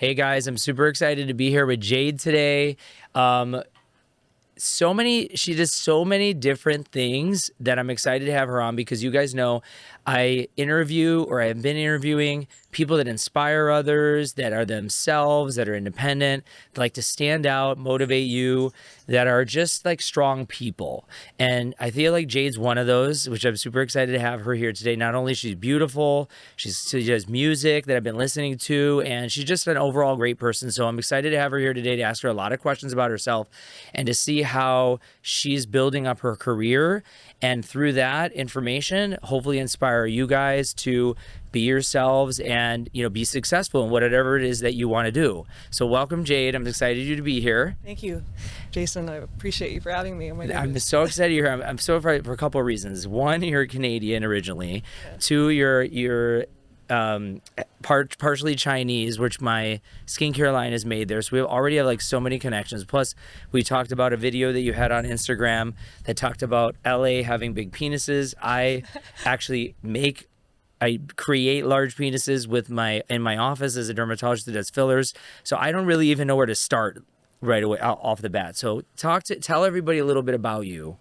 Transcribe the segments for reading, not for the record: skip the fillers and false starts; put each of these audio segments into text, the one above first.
Hey guys, I'm super excited to be here with Jaed today. She does so many different things that I'm excited to have her on because you guys know I have been interviewing people that inspire others, that are themselves, that are independent, that like to stand out, motivate you, that are just like strong people. And I feel like Jade's one of those, which I'm super excited to have her here today. Not only she's beautiful, she does music that I've been listening to, and she's just an overall great person. So I'm excited to have her here today to ask her a lot of questions about herself and to see how she's building up her career, and through that information hopefully inspire you guys to be yourselves and be successful in whatever it is that you want to do. So welcome, Jaed. I'm excited you to be here. Thank you, Jason. I appreciate you for having me. Oh my I'm goodness. so excited you're here. I'm so excited for a couple of reasons. One, you're Canadian originally. Yeah. Two, you're partially Chinese, which my skincare line is made there. So we already have like so many connections. Plus, we talked about a video that you had on Instagram that talked about LA having big penises. I actually create large penises in my office as a dermatologist that does fillers. So I don't really even know where to start right away off the bat. So tell everybody a little bit about you,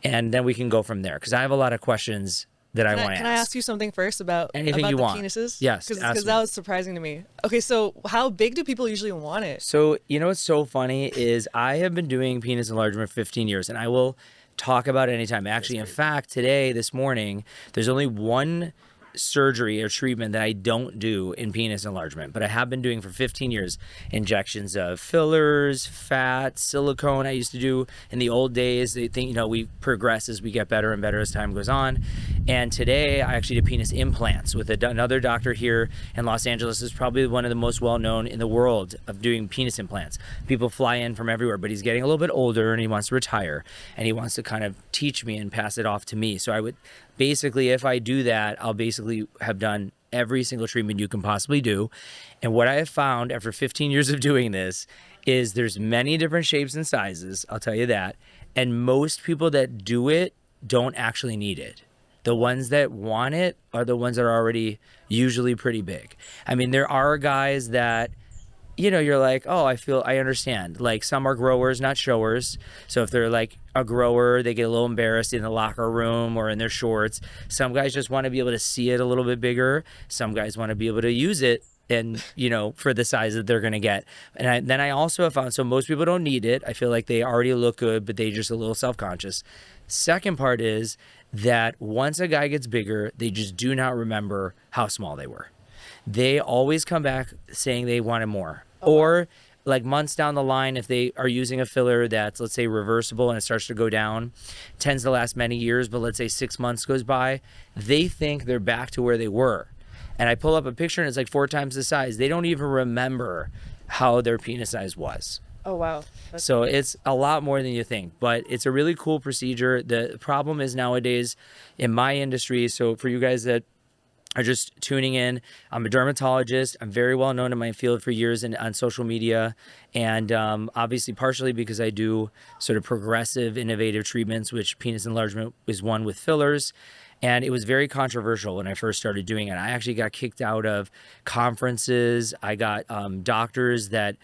and then we can go from there because I have a lot of questions that I want to ask. Can I ask you something first about Anything you the want. penises? Yes, because that was surprising to me. Okay, so how big do people usually want it? So what's so funny is I have been doing penis enlargement for 15 years, and I will talk about it anytime. Actually, in fact, this morning, there's only one surgery or treatment that I don't do in penis enlargement, but I have been doing for 15 years. Injections of fillers, fat, silicone I used to do in the old days. They think, we progress as we get better and better as time goes on. And today I actually did penis implants with another doctor here in Los Angeles. Is probably one of the most well-known in the world of doing penis implants. People fly in from everywhere, but he's getting a little bit older and he wants to retire, and he wants to kind of teach me and pass it off to me. So I would basically, if I do that, I'll basically have done every single treatment you can possibly do. And what I have found after 15 years of doing this is there's many different shapes and sizes, I'll tell you that. And most people that do it don't actually need it. The ones that want it are the ones that are already usually pretty big. I mean, there are guys that you're like, oh, I understand. Like some are growers, not showers. So if they're like a grower, they get a little embarrassed in the locker room or in their shorts. Some guys just want to be able to see it a little bit bigger. Some guys want to be able to use it and, for the size that they're going to get. And then I also have found, so most people don't need it. I feel like they already look good, but they just a little self-conscious. Second part is that once a guy gets bigger, they just do not remember how small they were. They always come back saying they wanted more. Or like months down the line, if they are using a filler that's, let's say, reversible and it starts to go down, tends to last many years, but let's say 6 months goes by, they think they're back to where they were. And I pull up a picture and it's like 4 times the size. They don't even remember how their penis size was. Oh, wow. So it's a lot more than you think, but it's a really cool procedure. The problem is nowadays in my industry, so for you guys that are just tuning in, I'm a dermatologist. I'm very well known in my field for years on social media. And obviously partially because I do sort of progressive, innovative treatments, which penis enlargement is one with fillers. And it was very controversial when I first started doing it. I actually got kicked out of conferences. I got doctors that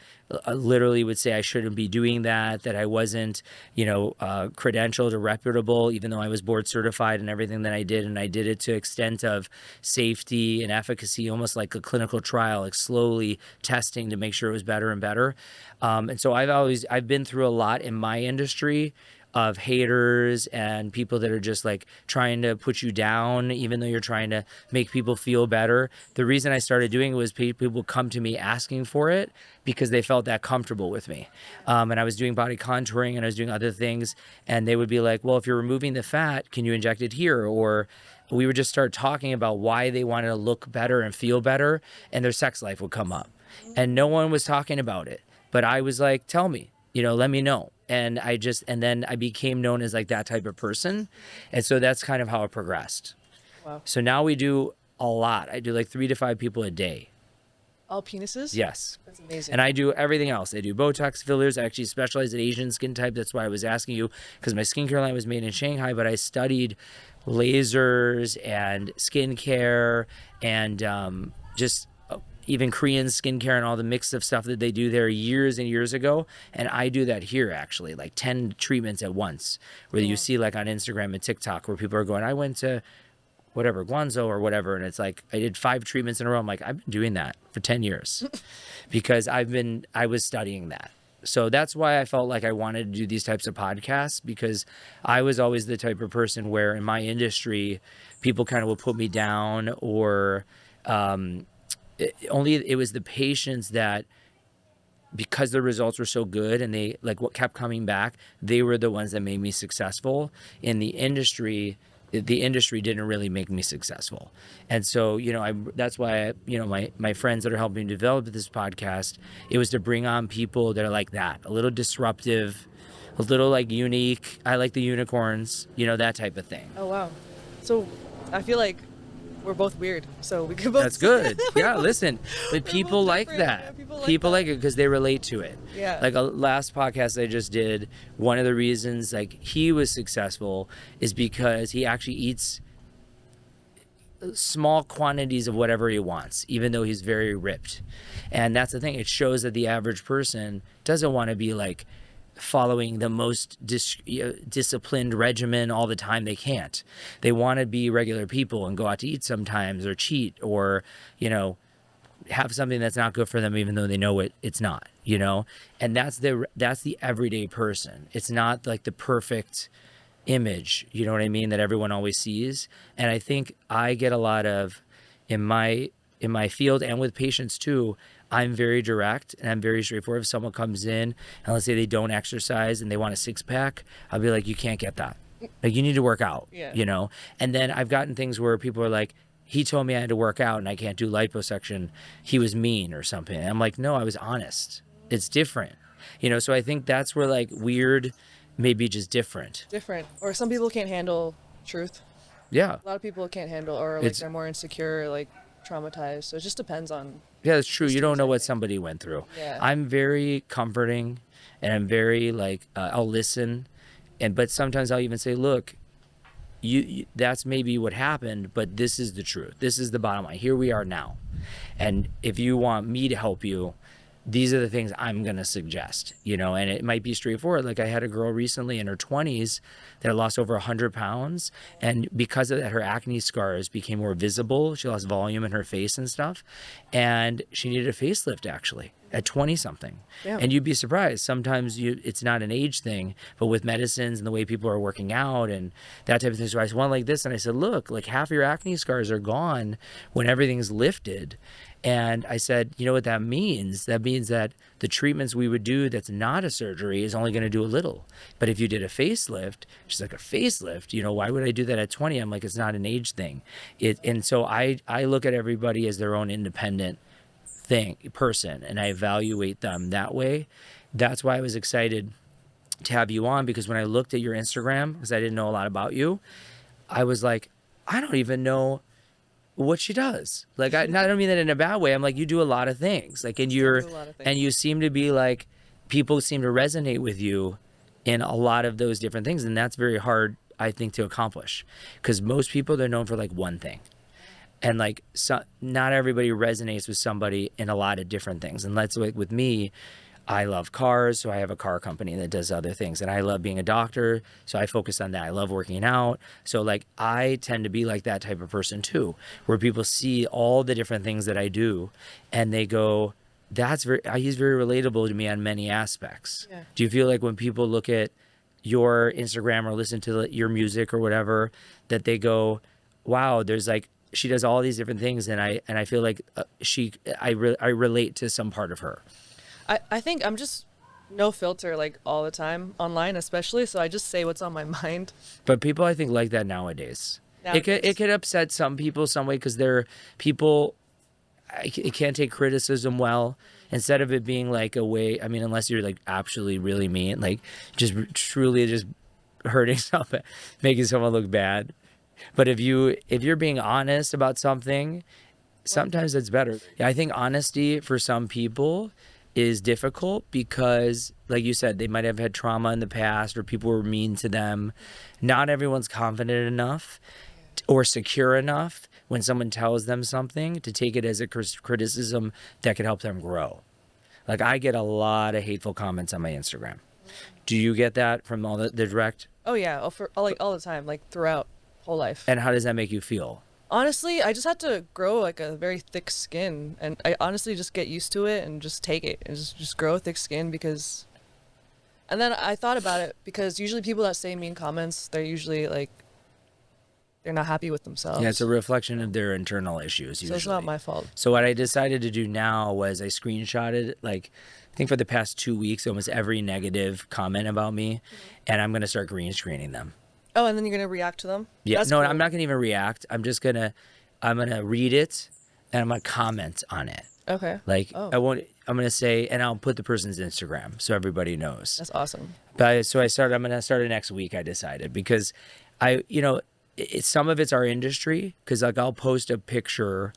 literally would say I shouldn't be doing that I wasn't, credentialed or reputable, even though I was board certified and everything that I did. And I did it to extent of safety and efficacy, almost like a clinical trial, like slowly testing to make sure it was better and better. And so I've been through a lot in my industry of haters and people that are just like trying to put you down, even though you're trying to make people feel better. The reason I started doing it was people would come to me asking for it because they felt that comfortable with me. And I was doing body contouring and I was doing other things. And they would be like, well, if you're removing the fat, can you inject it here? Or we would just start talking about why they wanted to look better and feel better. And their sex life would come up. And no one was talking about it. But I was like, tell me, let me know. And then I became known as like that type of person. And so that's kind of how it progressed. Wow. So now we do a lot. I do like 3 to 5 people a day. All penises? Yes. That's amazing. And I do everything else. I do Botox fillers. I actually specialize in Asian skin type. That's why I was asking you, because my skincare line was made in Shanghai, but I studied lasers and skincare and just even Korean skincare and all the mix of stuff that they do there years and years ago. And I do that here actually, like 10 treatments at once, where you see like on Instagram and TikTok where people are going, I went to whatever, Guangzhou or whatever. And it's like, I did 5 treatments in a row. I'm like, I've been doing that for 10 years because I was studying that. So that's why I felt like I wanted to do these types of podcasts, because I was always the type of person where in my industry, people kind of would put me down, or it was the patients that, because the results were so good and they like what kept coming back, they were the ones that made me successful. In the industry didn't really make me successful. And so, that's why, my friends that are helping develop this podcast, it was to bring on people that are like that, a little disruptive, a little like unique. I like the unicorns, that type of thing. Oh, wow. So I feel like we're both weird, so we could both. That's good. Yeah, listen, but people like that. Yeah, people like it because they relate to it. Yeah. Like a last podcast I just did, one of the reasons like he was successful is because he actually eats small quantities of whatever he wants, even though he's very ripped. And that's the thing. It shows that the average person doesn't want to be like following the most disciplined regimen all the time. They can't. They want to be regular people and go out to eat sometimes, or cheat, or have something that's not good for them even though they know it's not, and that's the everyday person. It's not like the perfect image, you know what I mean, that everyone always sees. And I think I get a lot of, in my field and with patients too, I'm very direct and I'm very straightforward. If someone comes in and let's say they don't exercise and they want a 6-pack, I'll be like, you can't get that. Like, you need to work out, And then I've gotten things where people are like, he told me I had to work out and I can't do liposuction. He was mean or something. And I'm like, no, I was honest. It's different. So I think that's where like weird, maybe just different. Or some people can't handle truth. Yeah. A lot of people can't handle, or like they're more insecure, like traumatized. So it just depends on. Yeah, that's true. You don't know what somebody went through. Yeah. I'm very comforting, and I'm very like, I'll listen, but sometimes I'll even say, look, you that's maybe what happened, but this is the truth. This is the bottom line. Here we are now. And if you want me to help you, these are the things I'm going to suggest, and it might be straightforward. Like I had a girl recently in her 20s that lost over 100 pounds. And because of that, her acne scars became more visible. She lost volume in her face and stuff. And she needed a facelift actually at 20 something. Yeah. And you'd be surprised. Sometimes it's not an age thing, but with medicines and the way people are working out and that type of thing. So I went like this and I said, look, like half your acne scars are gone when everything's lifted. And I said, you know what that means? That means that the treatments we would do that's not a surgery is only going to do a little. But if you did a facelift, she's like, a facelift? Why would I do that at 20? I'm like, it's not an age thing. And so I look at everybody as their own independent person, and I evaluate them that way. That's why I was excited to have you on, because when I looked at your Instagram, because I didn't know a lot about you, I was like, I don't even know what she does. Like, I don't mean that in a bad way. I'm like, you do a lot of things. Like, and you seem to be like, people seem to resonate with you in a lot of those different things. And that's very hard, I think, to accomplish, because most people, they're known for like one thing. And like, not everybody resonates with somebody in a lot of different things. And that's like with me, I love cars, so I have a car company that does other things. And I love being a doctor, so I focus on that. I love working out. So like, I tend to be like that type of person too, where people see all the different things that I do and they go, he's very relatable to me on many aspects. Yeah. Do you feel like when people look at your Instagram or listen to your music or whatever, that they go, wow, there's like, she does all these different things, and I feel like I relate to some part of her. I think I'm just no filter like all the time online, especially. So I just say what's on my mind. But people, I think, like that nowadays. It could upset some people some way, because it can't take criticism well. Instead of it being like a way, I mean, unless you're like absolutely really mean, like just truly just hurting someone, making someone look bad. But if you're being honest about something, sometimes it's better. Yeah, I think honesty for some people is difficult because, like you said, they might have had trauma in the past or people were mean to them. Not everyone's confident enough or secure enough when someone tells them something to take it as a criticism that could help them grow. Like I get a lot of hateful comments on my Instagram. Do you get that from all the direct? Oh yeah, like all the time, like throughout whole life. And how does that make you feel? Honestly, I just had to grow like a very thick skin, and I honestly just get used to it and just take it and just grow a thick skin because. And then I thought about it because usually people that say mean comments, they're usually like they're not happy with themselves. Yeah, it's a reflection of their internal issues usually. So it's not my fault. So what I decided to do now was I screenshotted, like, I think for the past 2 weeks, almost every negative comment about me, and I'm going to start green screening them. Oh, and then you're going to react to them? Yeah, That's no, cool. I'm not going to even react. I'm going to read it, and I'm going to comment on it. Okay. Like, I'm going to say, and I'll put the person's Instagram so everybody knows. That's awesome. But so I'm going to start it next week, I decided, because some of it's our industry, because like I'll post a picture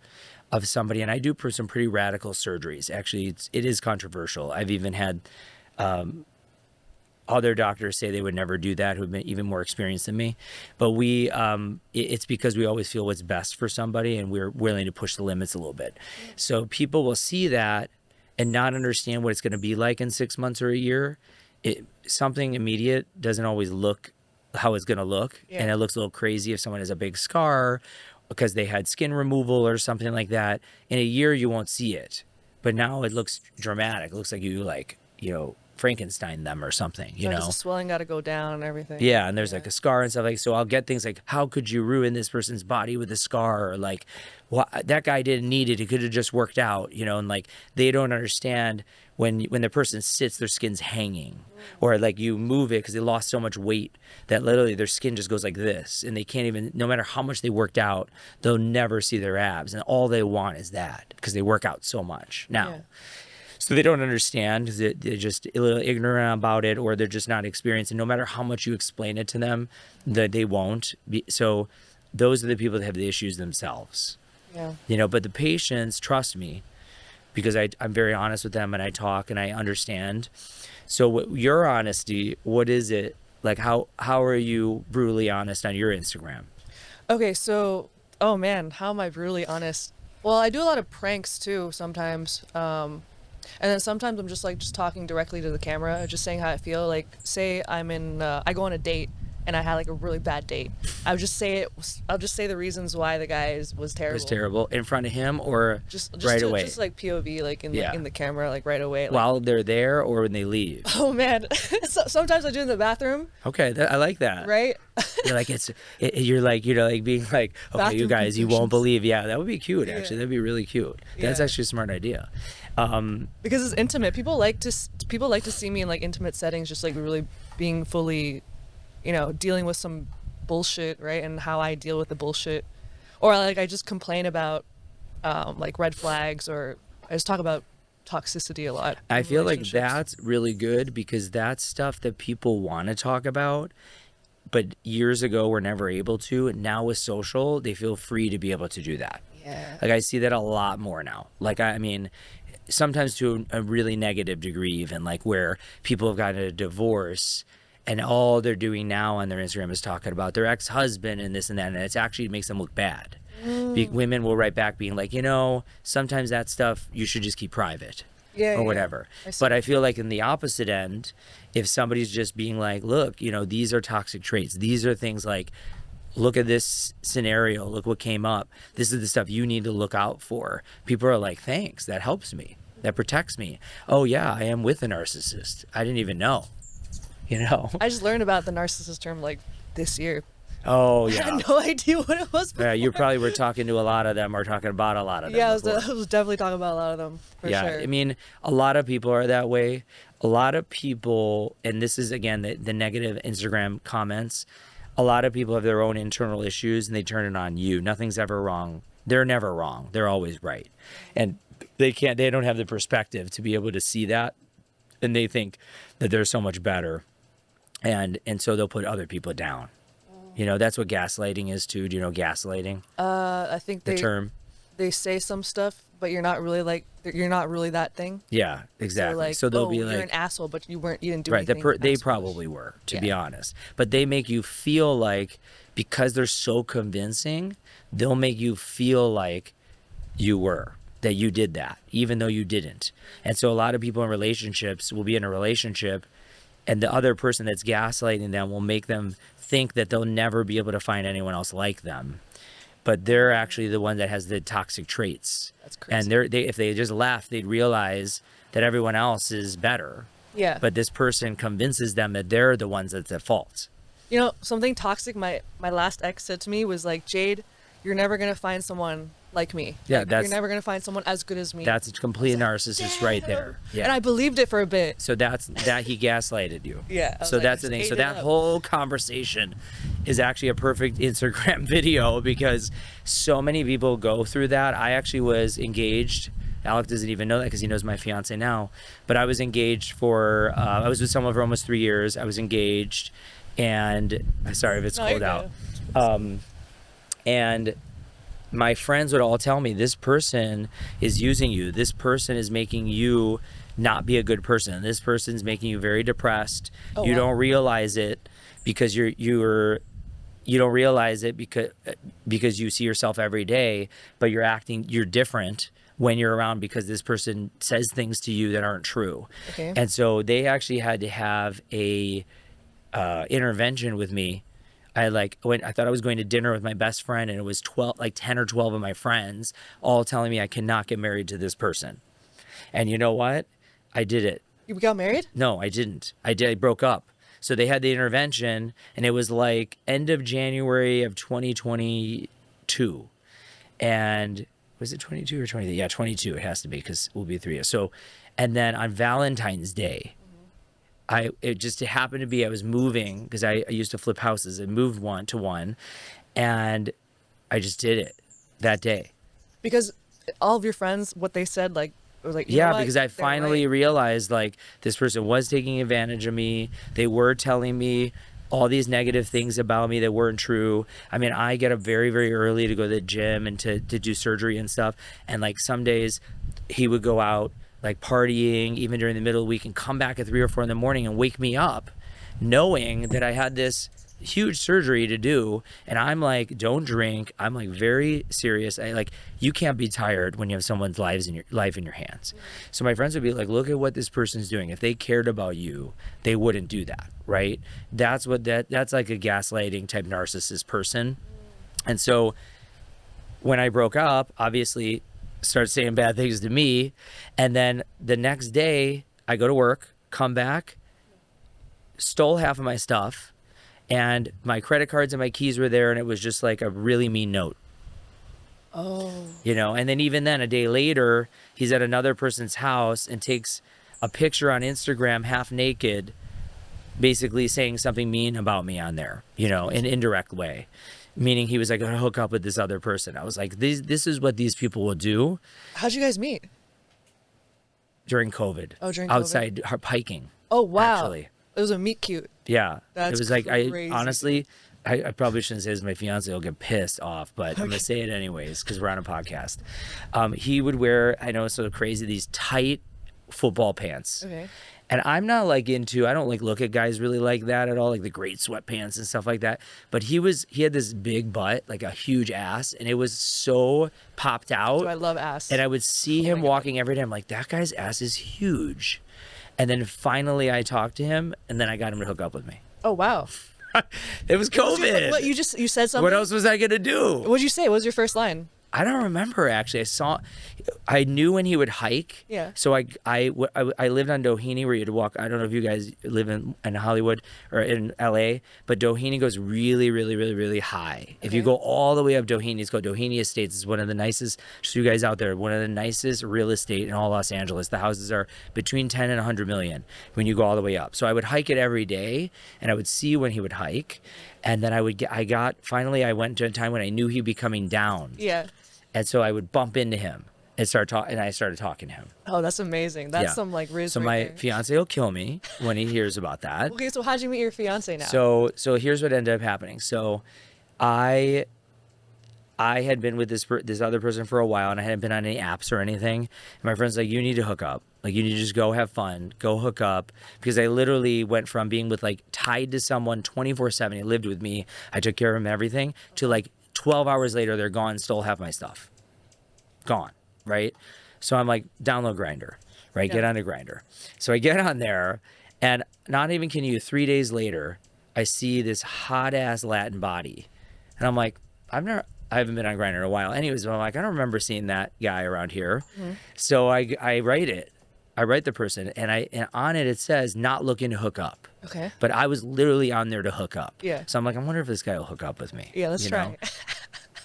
of somebody, and I do some pretty radical surgeries. Actually, it is controversial. I've even had other doctors say they would never do that, who've been even more experienced than me. But it's because we always feel what's best for somebody, and we're willing to push the limits a little bit. So people will see that and not understand what it's going to be like in 6 months or a year. Something immediate doesn't always look how it's going to look. Yeah. And it looks a little crazy if someone has a big scar because they had skin removal or something like that. In a year, you won't see it. But now it looks dramatic. It looks like you Frankenstein them or something, you know? The swelling got to go down and everything. Yeah, and there's like a scar and stuff like. So I'll get things like, how could you ruin this person's body with a scar? Or like, well, that guy didn't need it. It could have just worked out, you know? And like, they don't understand when the person sits, their skin's hanging. Or like you move it because they lost so much weight that literally their skin just goes like this. And they can't even, no matter how much they worked out, they'll never see their abs. And all they want is that because they work out so much now. Yeah. So they don't understand because they're just a little ignorant about it, or they're just not experienced. And no matter how much you explain it to them, that they won't. So those are the people that have the issues themselves. Yeah. You know, but the patients trust me because I'm very honest with them and I talk and I understand. So your honesty, what is it? Like how are you brutally honest on your Instagram? Okay, so, oh man, how am I brutally honest? Well, I do a lot of pranks too sometimes. And then sometimes I'm just talking directly to the camera, just saying how I feel. Like, say I go on a date and I had like a really bad date. I'll just say the reasons why the guy was terrible. Was terrible in front of him or just right away? Just like POV, like in the camera, like right away. Like, while they're there or when they leave? Oh man, sometimes I do it in the bathroom. Okay, I like that. Right? You're like you're like like being like, okay, bathroom you guys, you won't believe. Yeah, that would be cute. Actually, that'd be really cute. That's actually a smart idea. Because it's intimate. People like to see me in like intimate settings, just like really being fully, dealing with some bullshit, right? And how I deal with the bullshit, or like I just complain about like red flags, or I just talk about toxicity a lot. I feel like that's really good because that's stuff that people want to talk about, but years ago were never able to. And now with social, they feel free to be able to do that. Yeah. Like I see that a lot more now. Like I mean, sometimes to a really negative degree, even like where people have gotten a divorce and all they're doing now on their Instagram is talking about their ex-husband and this and that, and it makes them look bad. Women will write back being like, sometimes that stuff you should just keep private or whatever. But I feel like in the opposite end, if somebody's just being like, look, these are toxic traits. These are things like, look at this scenario. Look what came up. This is the stuff you need to look out for. People are like, thanks. That helps me. That protects me. Oh, yeah, I am with a narcissist. I didn't even know. I just learned about the narcissist term like this year. Oh, yeah. I had no idea what it was before. Yeah, you probably were talking to a lot of them or talking about a lot of them. Yeah, I was definitely talking about a lot of them, for sure. I mean, a lot of people are that way. A lot of people, and this is, again, the negative Instagram comments, a lot of people have their own internal issues and they turn it on you. Nothing's ever wrong. They're never wrong. They're always right. And they don't have the perspective to be able to see that. And they think that they're so much better. And so they'll put other people down. That's what gaslighting is too. Do you know gaslighting? I think the term. they say some stuff, but you're not really like you're not really that thing. Yeah, So exactly. like, So they'll oh, be you're like, an asshole, but you didn't do right, anything. they assholeish. probably were, to be Yeah. honest. But they make you feel like, because they're so convincing, they'll make you feel like you were, that you did that, even though you didn't. And so a lot of people in relationships will be in a relationship, and the other person that's gaslighting them will make them think that they'll never be able to find anyone else like them. But they're actually the one that has the toxic traits. That's crazy. And if they just left, they'd realize that everyone else is better. Yeah. But this person convinces them that they're the ones that's at fault. You know, something toxic my last ex said to me was like, Jade, you're never gonna find someone like me. Yeah, Like, that's- you're never gonna find someone as good as me. That's a complete narcissist right there. Yeah. And I believed it for a bit. So that he gaslighted you. Yeah, I was So like, that's the I thing. So ate it that up. whole conversation is actually a perfect Instagram video, because so many people go through that. I actually was engaged. Alec doesn't even know that because he knows my fiance now. But I was engaged for, I was with someone for almost 3 years. I was engaged, and sorry if it's No, cold you're out. good. And my friends would all tell me, this person is using you. This person is making you not be a good person. This person's making you very depressed. Oh, You wow. don't realize it because you don't realize it because you see yourself every day, but you're different when you're around, because this person says things to you that aren't true. Okay. And so they actually had to have a intervention with me. I thought I was going to dinner with my best friend, and it was 10 or 12 of my friends all telling me I cannot get married to this person. And you know what? I did it. You got married? No, I didn't. I broke up. So they had the intervention, and it was like end of January of 2022. And was it 22 or 23? Yeah, 22 it has to be, because we'll be 3 years. So, and then on Valentine's Day, it just happened to be I was moving, because I used to flip houses. I moved one to one, and I just did it that day. Because all of your friends, what they said, like, was like, you know Yeah, what? because I They're finally right. realized, like, this person was taking advantage of me. They were telling me all these negative things about me that weren't true. I mean, I get up very, very early to go to the gym and to do surgery and stuff. And like some days he would go out like partying even during the middle of the week and come back at 3 or 4 in the morning and wake me up knowing that I had this huge surgery to do. And I'm like, don't drink. I'm like very serious. You can't be tired when you have someone's life in your hands. So my friends would be like, look at what this person's doing. If they cared about you, they wouldn't do that, right? That's like a gaslighting type narcissist person. And so when I broke up, obviously started saying bad things to me. And then the next day I go to work, come back, stole half of my stuff, and my credit cards and my keys were there, and it was just like a really mean note. Oh. And then even then, a day later, he's at another person's house and takes a picture on Instagram half naked, basically saying something mean about me on there, in an indirect way. Meaning he was like, gonna hook up with this other person. I was like, this is what these people will do. How'd you guys meet? During COVID. Oh, during COVID. Outside hiking. Oh, wow. Actually. It was a meet cute. Yeah. That's it was like, crazy. I probably shouldn't say this, my fiance will get pissed off, but I'm going to say it anyways because we're on a podcast. He would wear, I know it's so crazy, these tight football pants. Okay. And I'm not I don't look at guys really like that at all, like the great sweatpants and stuff like that. But he had this big butt, like a huge ass, and it was so popped out. So I love ass. And I would see him walking every day. I'm like, that guy's ass is huge. And then finally I talked to him, and then I got him to hook up with me. Oh, wow. It was COVID. What, you said something? What else was I going to do? What'd you say? What was your first line? I don't remember, actually. I knew when he would hike. Yeah. So I lived on Doheny, where you had to walk. I don't know if you guys live in Hollywood or in LA, but Doheny goes really, really, really, really high. If you go all the way up Doheny, it's called Doheny Estates. It's one of the nicest, just you guys out there, one of the nicest real estate in all Los Angeles. The houses are between 10 and 100 million when you go all the way up. So I would hike it every day, and I would see when he would hike. And then finally I went to a time when I knew he'd be coming down. Yeah. And so I would bump into him and I started talking to him. Oh, that's amazing. That's Yeah. some like riz So right my there. fiance will kill me when he hears about that. Okay, so how'd you meet your fiance now? So here's what ended up happening. So I I had been with this other person for a while, and I hadn't been on any apps or anything. And my friend's like, "You need to hook up. Like, you need to just go have fun, go hook up." Because I literally went from being with like tied to someone 24/7. He lived with me. I took care of him, everything. To like 12 hours later, they're gone. Stole half my stuff. Gone. Right. So I'm like, download Grinder. Right. Yeah. Get on a Grinder. So I get on there, and not even kidding you, 3 days later, I see this hot ass Latin body, and I'm like, I haven't been on Grindr in a while. Anyways, I'm like, I don't remember seeing that guy around here. So I write it. I write the person, and on it says not looking to hook up. Okay. But I was literally on there to hook up. Yeah. So I'm like, I wonder if this guy will hook up with me. Yeah, let's you try. know?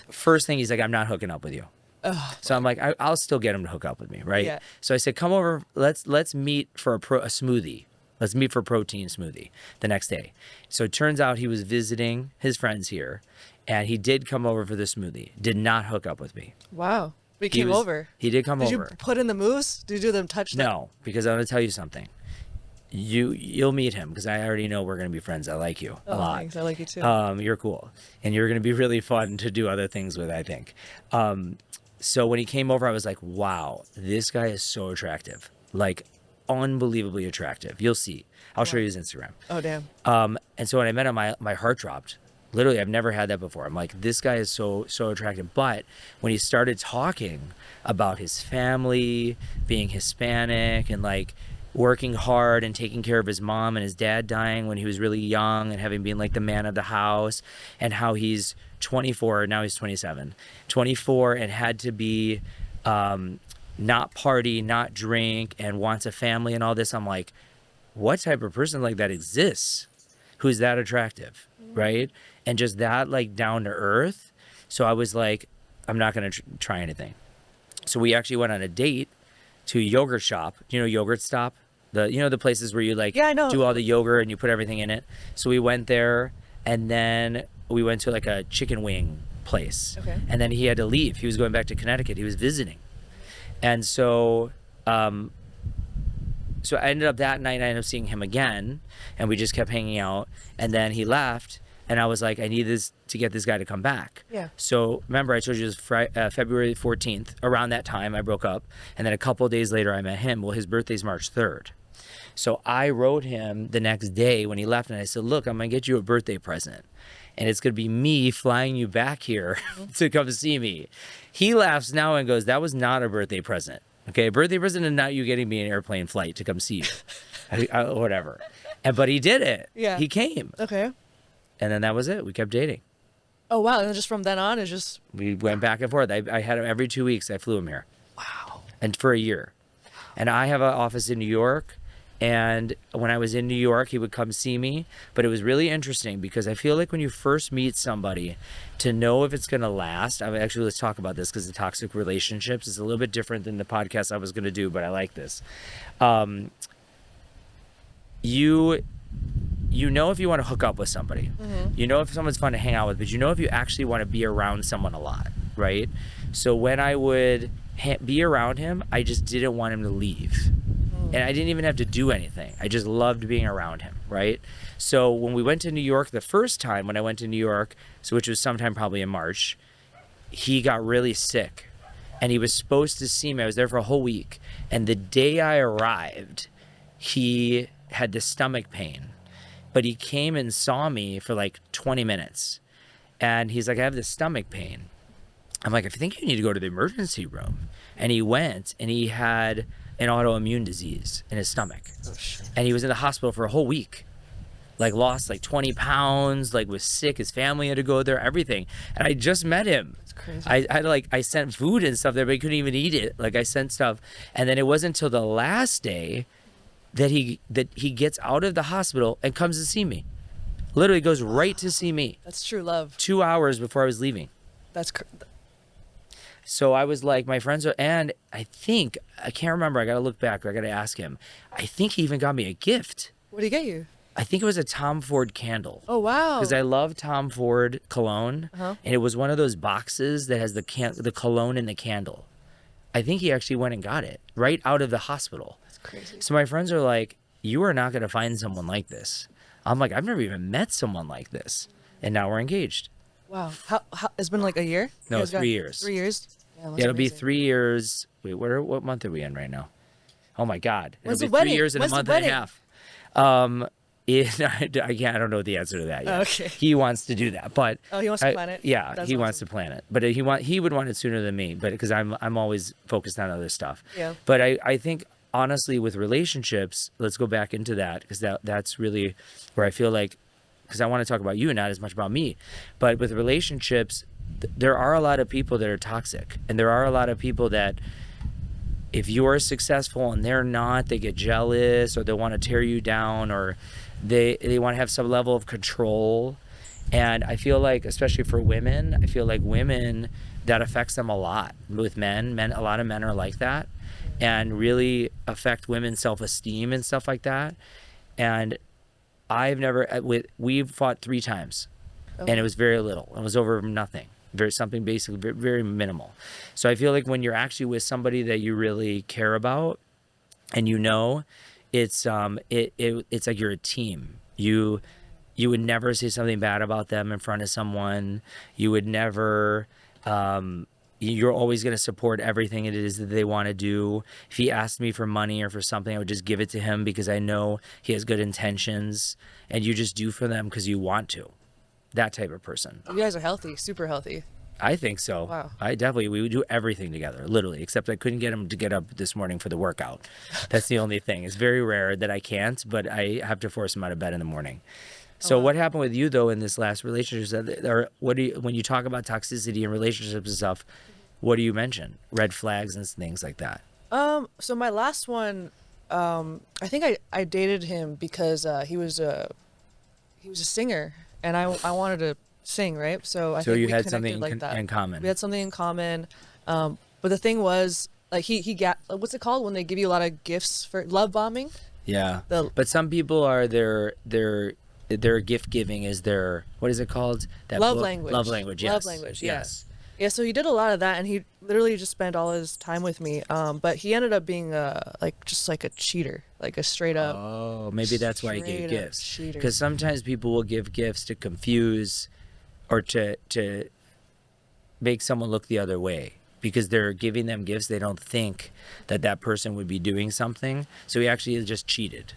First thing, he's like, I'm not hooking up with you. Oh, So I'm like, I'll still get him to hook up with me, right? Yeah. So I said, come over. Let's meet for a smoothie. Let's meet for a protein smoothie the next day. So it turns out he was visiting his friends here, and he did come over for the smoothie. Did not hook up with me. wow. We came over. He did come Did over. you put in the moves? Did you do them touch them? No, because I want to tell you something. You'll meet him because I already know we're gonna be friends. I like you a lot. Thanks. I like you too. You're cool, and you're gonna be really fun to do other things with, I think. So when he came over, I was like, wow, this guy is so attractive, like unbelievably attractive. You'll see. I'll show you his Instagram. Oh, damn. And so when I met him, my heart dropped. Literally, I've never had that before. I'm like, this guy is so attractive. But when he started talking about his family, being Hispanic, and like working hard and taking care of his mom and his dad dying when he was really young, and having been like the man of the house, and how he's 24, now he's 27, 24, and had to be not party, not drink, and wants a family and all this. I'm like, what type of person like that exists who's that attractive, right? And just that like down to earth. So I was like, I'm not going to try anything. So we actually went on a date to a yogurt shop. You know, yogurt stop? The places where you like Yeah, I know. do all the yogurt and you put everything in it. So we went there, and then we went to like a chicken wing place. Okay. And then he had to leave. He was going back to Connecticut. He was visiting. And so so I ended up that night, I ended up seeing him again, and we just kept hanging out. And then he left, and I was like, I need to get this guy to come back. Yeah. So remember, I told you it was February 14th. Around that time, I broke up. And then a couple of days later, I met him. Well, his birthday's March 3rd. So I wrote him the next day when he left, and I said, look, I'm going to get you a birthday present. And it's going to be me flying you back here to come see me. He laughs now and goes, that was not a birthday present. Okay, a birthday present is not you getting me an airplane flight to come see you. Whatever. But he did it. Yeah. He came. Okay. And then that was it. We kept dating. Oh, wow. And just from then on, it's just... We went back and forth. I had him every 2 weeks. I flew him here. Wow. And for a year. And I have an office in New York. And when I was in New York, he would come see me. But it was really interesting because I feel like when you first meet somebody, to know if it's going to last. Actually, let's talk about this because the toxic relationships is a little bit different than the podcast I was going to do, but I like this. You know if you want to hook up with somebody. Mm-hmm. You know if someone's fun to hang out with, but you know if you actually want to be around someone a lot, right? So when I would be around him, I just didn't want him to leave. And I didn't even have to do anything. I just loved being around him, right? So when we went to New York the first time, when I went to New York, so which was sometime probably in March, he got really sick. And he was supposed to see me. I was there for a whole week. And the day I arrived, he had the stomach pain. But he came and saw me for like 20 minutes. And he's like, I have this stomach pain. I'm like, I think you need to go to the emergency room. And he went, and he had an autoimmune disease in his stomach. Oh, shit. And he was in the hospital for a whole week. Like lost like 20 pounds, like was sick. His family had to go there, everything. And I just met him. It's crazy. I sent food and stuff there, but he couldn't even eat it. Like I sent stuff. And then it wasn't until the last day that he gets out of the hospital and comes to see me. Literally goes right to see me. That's true love. 2 hours before I was leaving. That's So I was like, my friends are, and I can't remember. I got to look back. I got to ask him. I think he even got me a gift. What did he get you? I think it was a Tom Ford candle. Oh, wow. Because I love Tom Ford cologne. Uh-huh. And it was one of those boxes that has the cologne and the candle. I think he actually went and got it right out of the hospital. That's crazy. So my friends are like, you are not going to find someone like this. I'm like, I've never even met someone like this. And now we're engaged. Wow. How it's been like a year? You No, guys got 3 years. 3 years? Yeah, that's Yeah, it'll be amazing. 3 years. Wait, what month are we in right now? Oh my God. It'll When's the be three wedding? years and a When's the month and a wedding? half. I don't know the answer to that yet. Okay. He wants to do that, but Oh, he wants to plan it? Yeah, That's he wants awesome. to plan it, but he would want it sooner than me, but because I'm always focused on other stuff. Yeah. But I think honestly with relationships, let's go back into that because that's really where I feel like, because I want to talk about you, not as much about me, but with relationships, there are a lot of people that are toxic, and there are a lot of people that, if you're successful and they're not, they get jealous or they want to tear you down, or they want to have some level of control. And I feel like, especially for women, I feel like women, that affects them a lot. With men, a lot of men are like that, and really affect women's self-esteem and stuff like that. And we've fought 3 times, and it was very little. It was over nothing. Something basically very, very minimal. So I feel like when you're actually with somebody that you really care about, and it's it's like you're a team. You would never say something bad about them in front of someone. You would never. You're always going to support everything it is that they want to do. If he asked me for money or for something, I would just give it to him because I know he has good intentions, and you just do for them because you want to. That type of person. You guys are healthy, super healthy. I think so. Wow. We would do everything together, literally, except I couldn't get him to get up this morning for the workout. That's the only thing. It's very rare that I can't, but I have to force him out of bed in the morning. So what happened with you though in this last relationship? Or when you talk about toxicity in relationships and stuff, what do you mention? Red flags and things like that. So my last one, I think I dated him because he was a singer, and I wanted to sing, right? So I think you we had connected something like that. in common. We had something in common. But the thing was, like, he got, what's it called when they give you a lot of gifts for love bombing? Yeah. The- But some people are their gift giving is their, what is it called? Love language. Love language. Yes. Love language. Yes. Yeah, so he did a lot of that, and he literally just spent all his time with me. But he ended up being just like a cheater, like a straight up. Oh, maybe that's why he gave Straight up gifts. cheater. Because sometimes people will give gifts to confuse, or to make someone look the other way. Because they're giving them gifts, they don't think that person would be doing something. So he actually just cheated.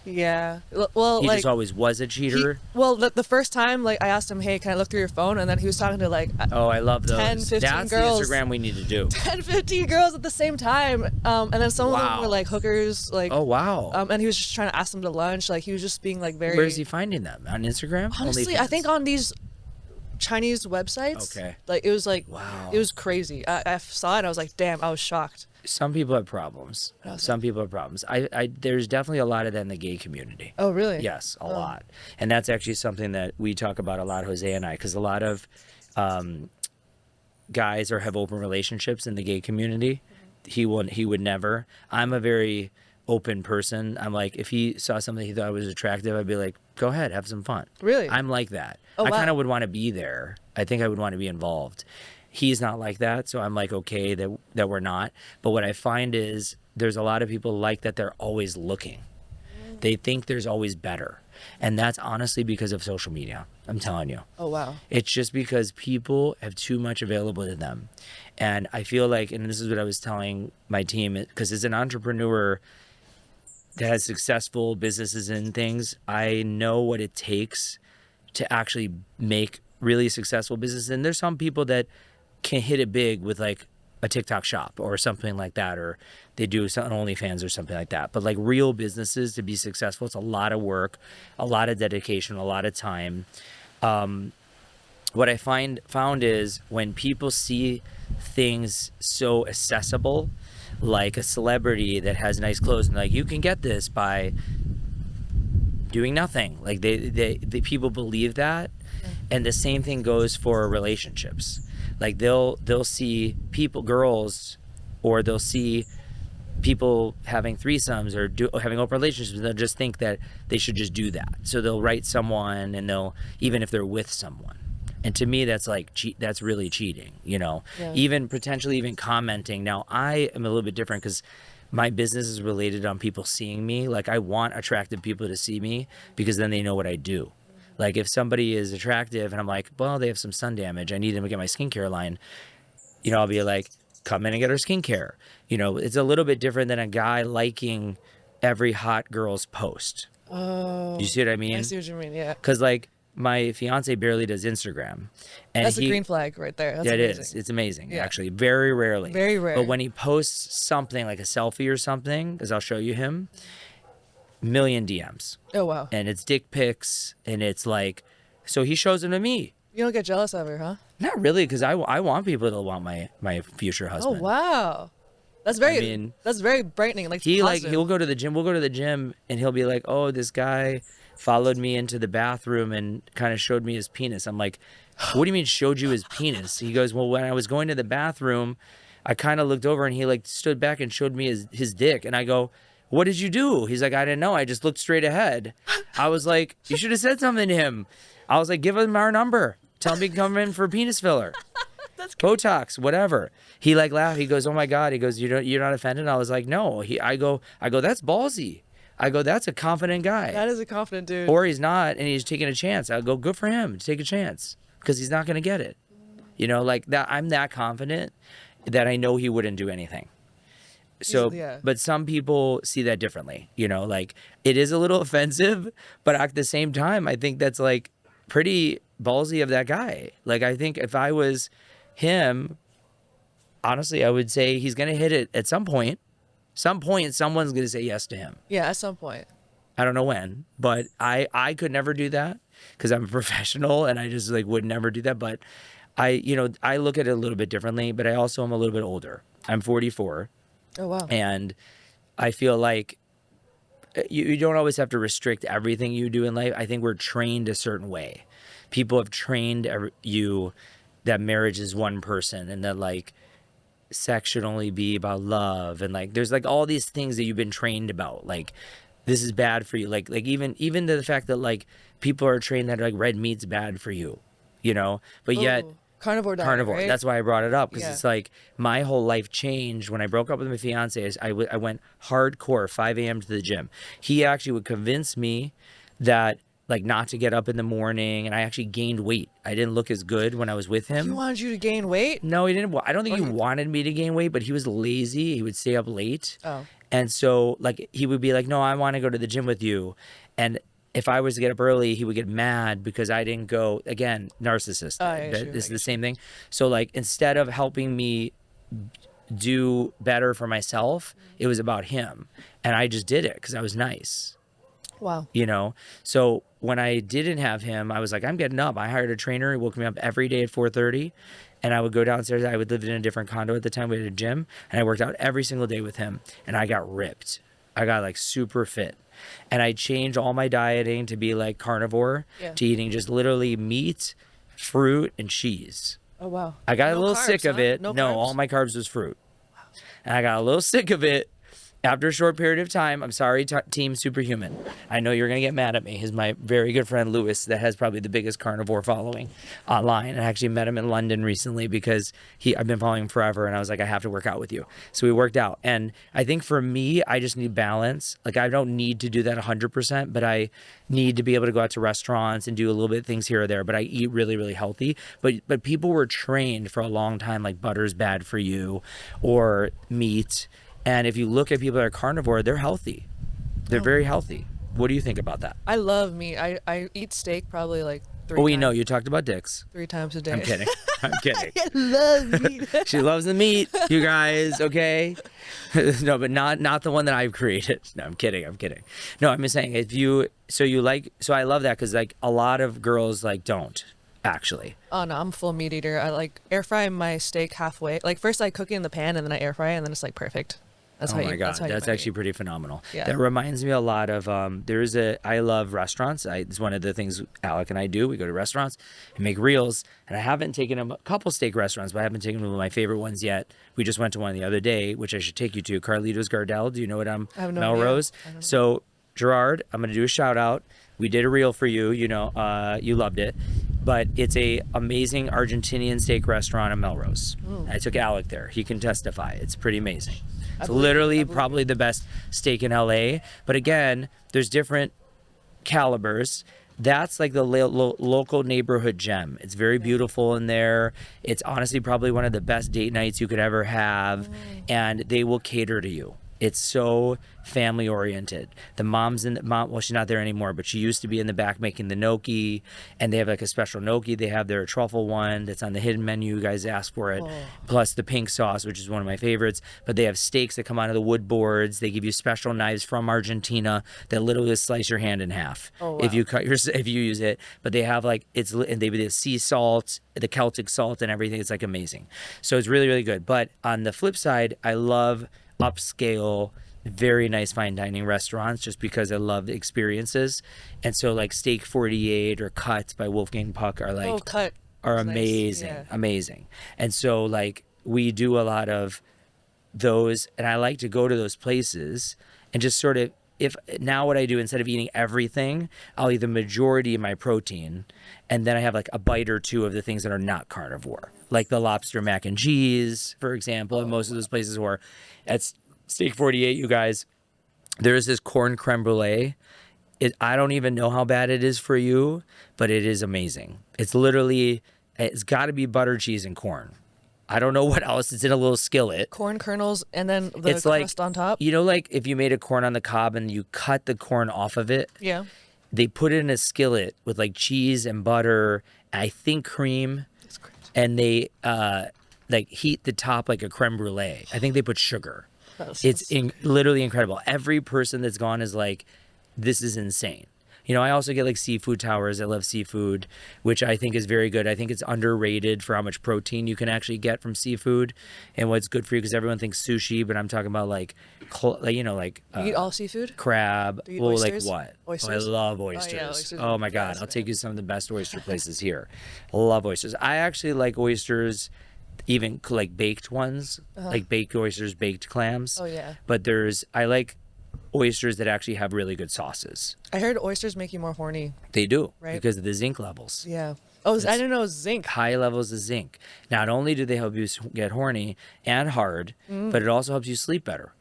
Yeah. Well, He like, just always was a cheater. the first time, like, I asked him, hey, can I look through your phone? And then he was talking to like Oh, I love those. 10, 15 That's girls. the Instagram we need to do. 10, 15 girls at the same time. And then some of them Wow. were like hookers, like, Oh, wow. and he was just trying to ask them to lunch. Like, he was just being like very. Where is he finding them? On Instagram? Honestly, I OnlyFans? think on these Chinese websites. Okay. Like, it was like, Wow. it was crazy. I saw it, and I was like, damn, I was shocked. Some people have problems. Some people have problems. There's definitely a lot of that in the gay community. Oh, really? Yes, a lot. And that's actually something that we talk about a lot, Jose and I, because a lot of guys have open relationships in the gay community. He would never. I'm a very open person. I'm like, if he saw something he thought was attractive, I'd be like, go ahead, have some fun. Really? I'm like that. Oh, I wow. kind of would want to be there. I think I would want to be involved. He's not like that, so I'm like, okay, that we're not. But what I find is there's a lot of people like that. They're always looking. They think there's always better. And that's honestly because of social media. I'm telling you. Oh, wow. It's just because people have too much available to them. And I feel like, and this is what I was telling my team, because as an entrepreneur that has successful businesses and things, I know what it takes to actually make really successful businesses. And there's some people that can hit it big with like a TikTok shop or something like that, or they do some OnlyFans or something like that. But like real businesses, to be successful, it's a lot of work, a lot of dedication, a lot of time. What I found is when people see things so accessible, like a celebrity that has nice clothes, and like, you can get this by doing nothing. Like they people believe that. And the same thing goes for relationships. Like they'll see girls, or they'll see people having threesomes or having open relationships, and they'll just think that they should just do that. So they'll write someone, and even if they're with someone. And to me, that's like that's really cheating, Yeah. Even potentially even commenting. Now, I am a little bit different because my business is related on people seeing me. Like, I want attractive people to see me because then they know what I do. Like if somebody is attractive and I'm like, well, they have some sun damage, I need them to get my skincare line. I'll be like, come in and get our skincare. It's a little bit different than a guy liking every hot girl's post. Oh, You see what I I mean? see what you mean. Yeah, Because like my fiance barely does Instagram, and that's a green flag right there. That's yeah, it amazing. is. It's amazing, Yeah. actually. Very rarely. Very rare. But when he posts something like a selfie or something, because I'll show you him, million DMs, Oh wow. and it's dick pics, and it's like, so he shows them to me. You don't get jealous of her, huh? Not really, because I want people to want my future Oh husband. wow. That's very. I mean, that's very brightening. Like he'll go to the gym. We'll go to the gym, and he'll be like, "Oh, this guy followed me into the bathroom and kind of showed me his penis." I'm like, "What do you mean showed you his penis?" He goes, "Well, when I was going to the bathroom, I kind of looked over and he like stood back and showed me his dick." And I go, "What did you do?" He's like, "I didn't know. I just looked straight ahead." I was like, "You should have said something to him." I was like, "Give him our number. Tell him he can come in for penis filler." That's Botox, whatever. He like laughed. He goes, "Oh my God." He goes, You're not offended?" I was like, "No." I go, "That's ballsy." I go, "That's a confident guy." That is a confident dude. Or he's not, and he's taking a chance. I go, "Good for him to take a chance," because he's not going to get it. Like that. I'm that confident that I know he wouldn't do anything. So, Yeah. but some people see that differently. Like it is a little offensive, but at the same time, I think that's like pretty ballsy of that guy. Like I think if I was him, honestly, I would say he's going to hit it at some point. Some point, someone's going to say yes to him. Yeah, at some point. I don't know when, but I could never do that because I'm a professional and I just like would never do that. But I look at it a little bit differently, but I also am a little bit older. I'm 44. Oh wow. And I feel like you don't always have to restrict everything you do in life. I think we're trained a certain way. People have trained you that marriage is one person and that like sex should only be about love, and like there's like all these things that you've been trained about, like this is bad for you, like even the fact that like people are trained that like red meat's bad for you, but yet Ooh, carnivore diet, right? that's why I brought it up, because Yeah. it's like my whole life changed when I broke up with my fiance. I went hardcore 5 a.m. to the gym. He actually would convince me that like not to get up in the morning, and I actually gained weight. I didn't look as good when I was with him. He wanted you to gain weight? No, he didn't. I don't think he Okay. wanted me to gain weight, but he was lazy. He would stay up late. Oh. And so like he would be like, "No, I want to go to the gym with you." And if I was to get up early, he would get mad because I didn't go. Again, narcissist. Oh, yeah, sure, This is I the get same thing. So like instead of helping me do better for myself, it was about him. And I just did it because I was nice. Wow. So when I didn't have him, I was like, I'm getting up. I hired a trainer. He woke me up every day at 4:30, and I would go downstairs. I would live in a different condo at the time. We had a gym, and I worked out every single day with him, and I got ripped. I got like super fit, and I changed all my dieting to be like carnivore, Yeah. to eating just literally meat, fruit, and cheese. Oh wow. I got a No little carbs, sick of huh? it. No No, carbs? all my carbs was fruit. And I got a little sick of it after a short period of time. I'm sorry, Team Superhuman. I know you're going to get mad at me. He's my very good friend, Lewis, that has probably the biggest carnivore following online. I actually met him in London recently because I've been following him forever, and I was like, I have to work out with you. So we worked out. And I think for me, I just need balance. Like, I don't need to do that 100%, but I need to be able to go out to restaurants and do a little bit of things here or there. But I eat really, really healthy. But people were trained for a long time, like butter's bad for you or meat. And if you look at people that are carnivore, they're healthy. They're very healthy. What do you think about that? I love meat. I eat steak probably like three Oh, we times, know you talked about dicks. 3 times a day. I'm kidding. I'm kidding. I love meat. She loves the meat, you guys. Okay. No, but not the one that I've created. No, I'm kidding. No, I'm just saying so I love that because like a lot of girls like don't actually. Oh no, I'm a full meat eater. I like air fry my steak halfway. Like first I cook it in the pan and then I air fry it and then it's like perfect. That's Oh how my you, God, that's how you that's make actually meat. pretty phenomenal. Yeah. That reminds me a lot of I love restaurants. It's one of the things Alec and I do. We go to restaurants and make reels. And I haven't taken him a couple steak restaurants, but I haven't taken him to my favorite ones yet. We just went to one the other day, which I should take you to. Carlito's Gardel. Do you know what I'm? I have no Melrose. idea. I don't know. So Gerard, I'm gonna do a shout out. We did a reel for you. You loved it. But it's a amazing Argentinian steak restaurant in Melrose. I took Alec there. He can testify. It's pretty amazing. It's believe literally you. I believe probably the best steak in LA. But again, there's different calibers. That's like the local neighborhood gem. It's very beautiful in there. It's honestly probably one of the best date nights you could ever have, and they will cater to you. It's so family oriented. The mom's in the mom. Well, she's not there anymore, but she used to be in the back making the gnocchi, and they have like a special gnocchi. They have their truffle one that's on the hidden menu. You guys ask for it, plus the pink sauce, which is one of my favorites. But they have steaks that come out of the wood boards. They give you special knives from Argentina that literally slice your hand in half if you use it. But they have like and they have the sea salt, the Celtic salt, and everything. It's like amazing. So it's really really good. But on the flip side, I love upscale, very nice fine dining restaurants just because I love the experiences. And so like Steak 48 or Cut by Wolfgang Puck are like Cut are nice. amazing, Yeah. amazing. And so like we do a lot of those, and I like to go to those places and just sort of, if now what I do, instead of eating everything, I'll eat the majority of my protein, and then I have like a bite or two of the things that are not carnivore, like the lobster mac and cheese, for example. And most of those places where at Steak 48, you guys, there's this corn creme brulee. I don't even know how bad it is for you, but it is amazing. It's got to be butter, cheese, and corn. I don't know what else. It's in a little skillet. Corn kernels and then the It's crust like, on top. you know, like if you made a corn on the cob and you cut the corn off of it, Yeah. they put it in a skillet with like cheese and butter, I think cream, That's crazy. and they like heat the top like a creme brulee. I think they put sugar. It's literally incredible. Every person that's gone is like, this is insane. You know, I also get like seafood towers. I love seafood, which I think is very good. I think it's underrated for how much protein you can actually get from seafood and what's good for you, because everyone thinks sushi, but I'm talking about like you know, like You eat all seafood? crab. Do you eat Well, oysters? like what? Oysters? Oh, I love Oh, yeah, oysters. oysters Oh, are my the God. best, I'll take man. you to some of the best oyster places here. Love oysters. I actually like oysters, even like baked ones, like baked oysters, baked clams. Oh, yeah. But I like oysters that actually have really good sauces. I heard oysters make you more horny. They do, Right. because of the zinc levels. Yeah. Oh, I didn't know it was zinc. High levels of zinc. Not only do they help you get horny and hard, but it also helps you sleep better.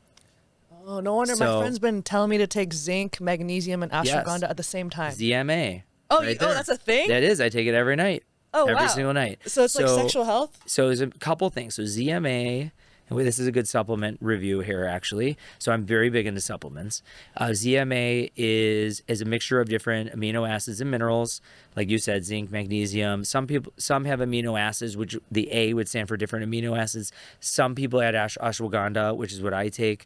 Oh, no wonder So- my friend's been telling me to take zinc, magnesium, and Yes. ashwagandha at the same time. ZMA. Oh, right oh, there. that's a thing? That is. I take it every night. Oh, every wow. single night. So it's like sexual health? So there's a couple things. So ZMA, and this is a good supplement review here, actually. So I'm very big into supplements. ZMA is a mixture of different amino acids and minerals, like you said, zinc, magnesium. Some have amino acids, which the A would stand for different amino acids. Some people add ashwagandha, which is what I take.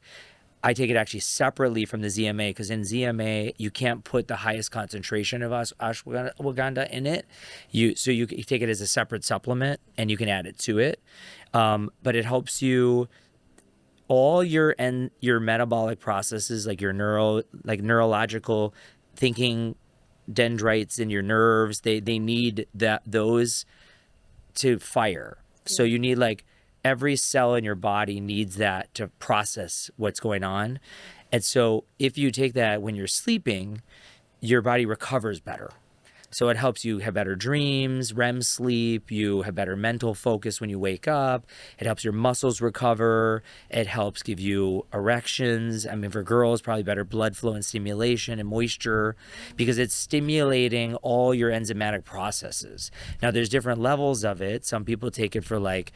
I take it actually separately from the ZMA, because in ZMA you can't put the highest concentration of ashwagandha in it. You take it as a separate supplement and you can add it to it, but it helps you all your metabolic processes, like your neurological thinking, dendrites in your nerves. They need those to fire. So you need like every cell in your body needs that to process what's going on. And so if you take that when you're sleeping, your body recovers better. So it helps you have better dreams, REM sleep, you have better mental focus when you wake up. It helps your muscles recover. It helps give you erections. I mean, for girls, probably better blood flow and stimulation and moisture, because it's stimulating all your enzymatic processes. Now, there's different levels of it. Some people take it for like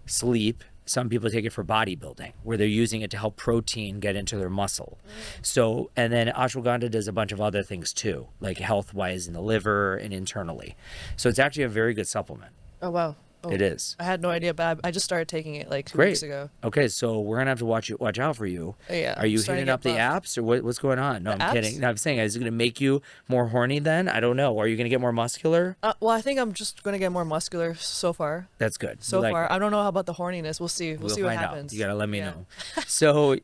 sleep. Some people take it for bodybuilding, where they're using it to help protein get into their muscle. So, and then ashwagandha does a bunch of other things too, like health-wise in the liver and internally. So it's actually a very good supplement. Oh, wow. Oh, It is. I had no idea, but I just started taking it like 2 Great. weeks ago. Okay, so we're gonna have to watch out for you. Yeah, Are you I'm starting hitting to up the get buff. apps, or what's going on? No, The I'm apps? kidding. No, I'm saying, is it gonna make you more horny then? I don't know. Are you gonna get more muscular? Well, I think I'm just going to get more muscular so far. That's good. So You like far. it. I don't know about the horniness. We'll see. We'll see what find happens. out. You gotta let me Yeah. know. So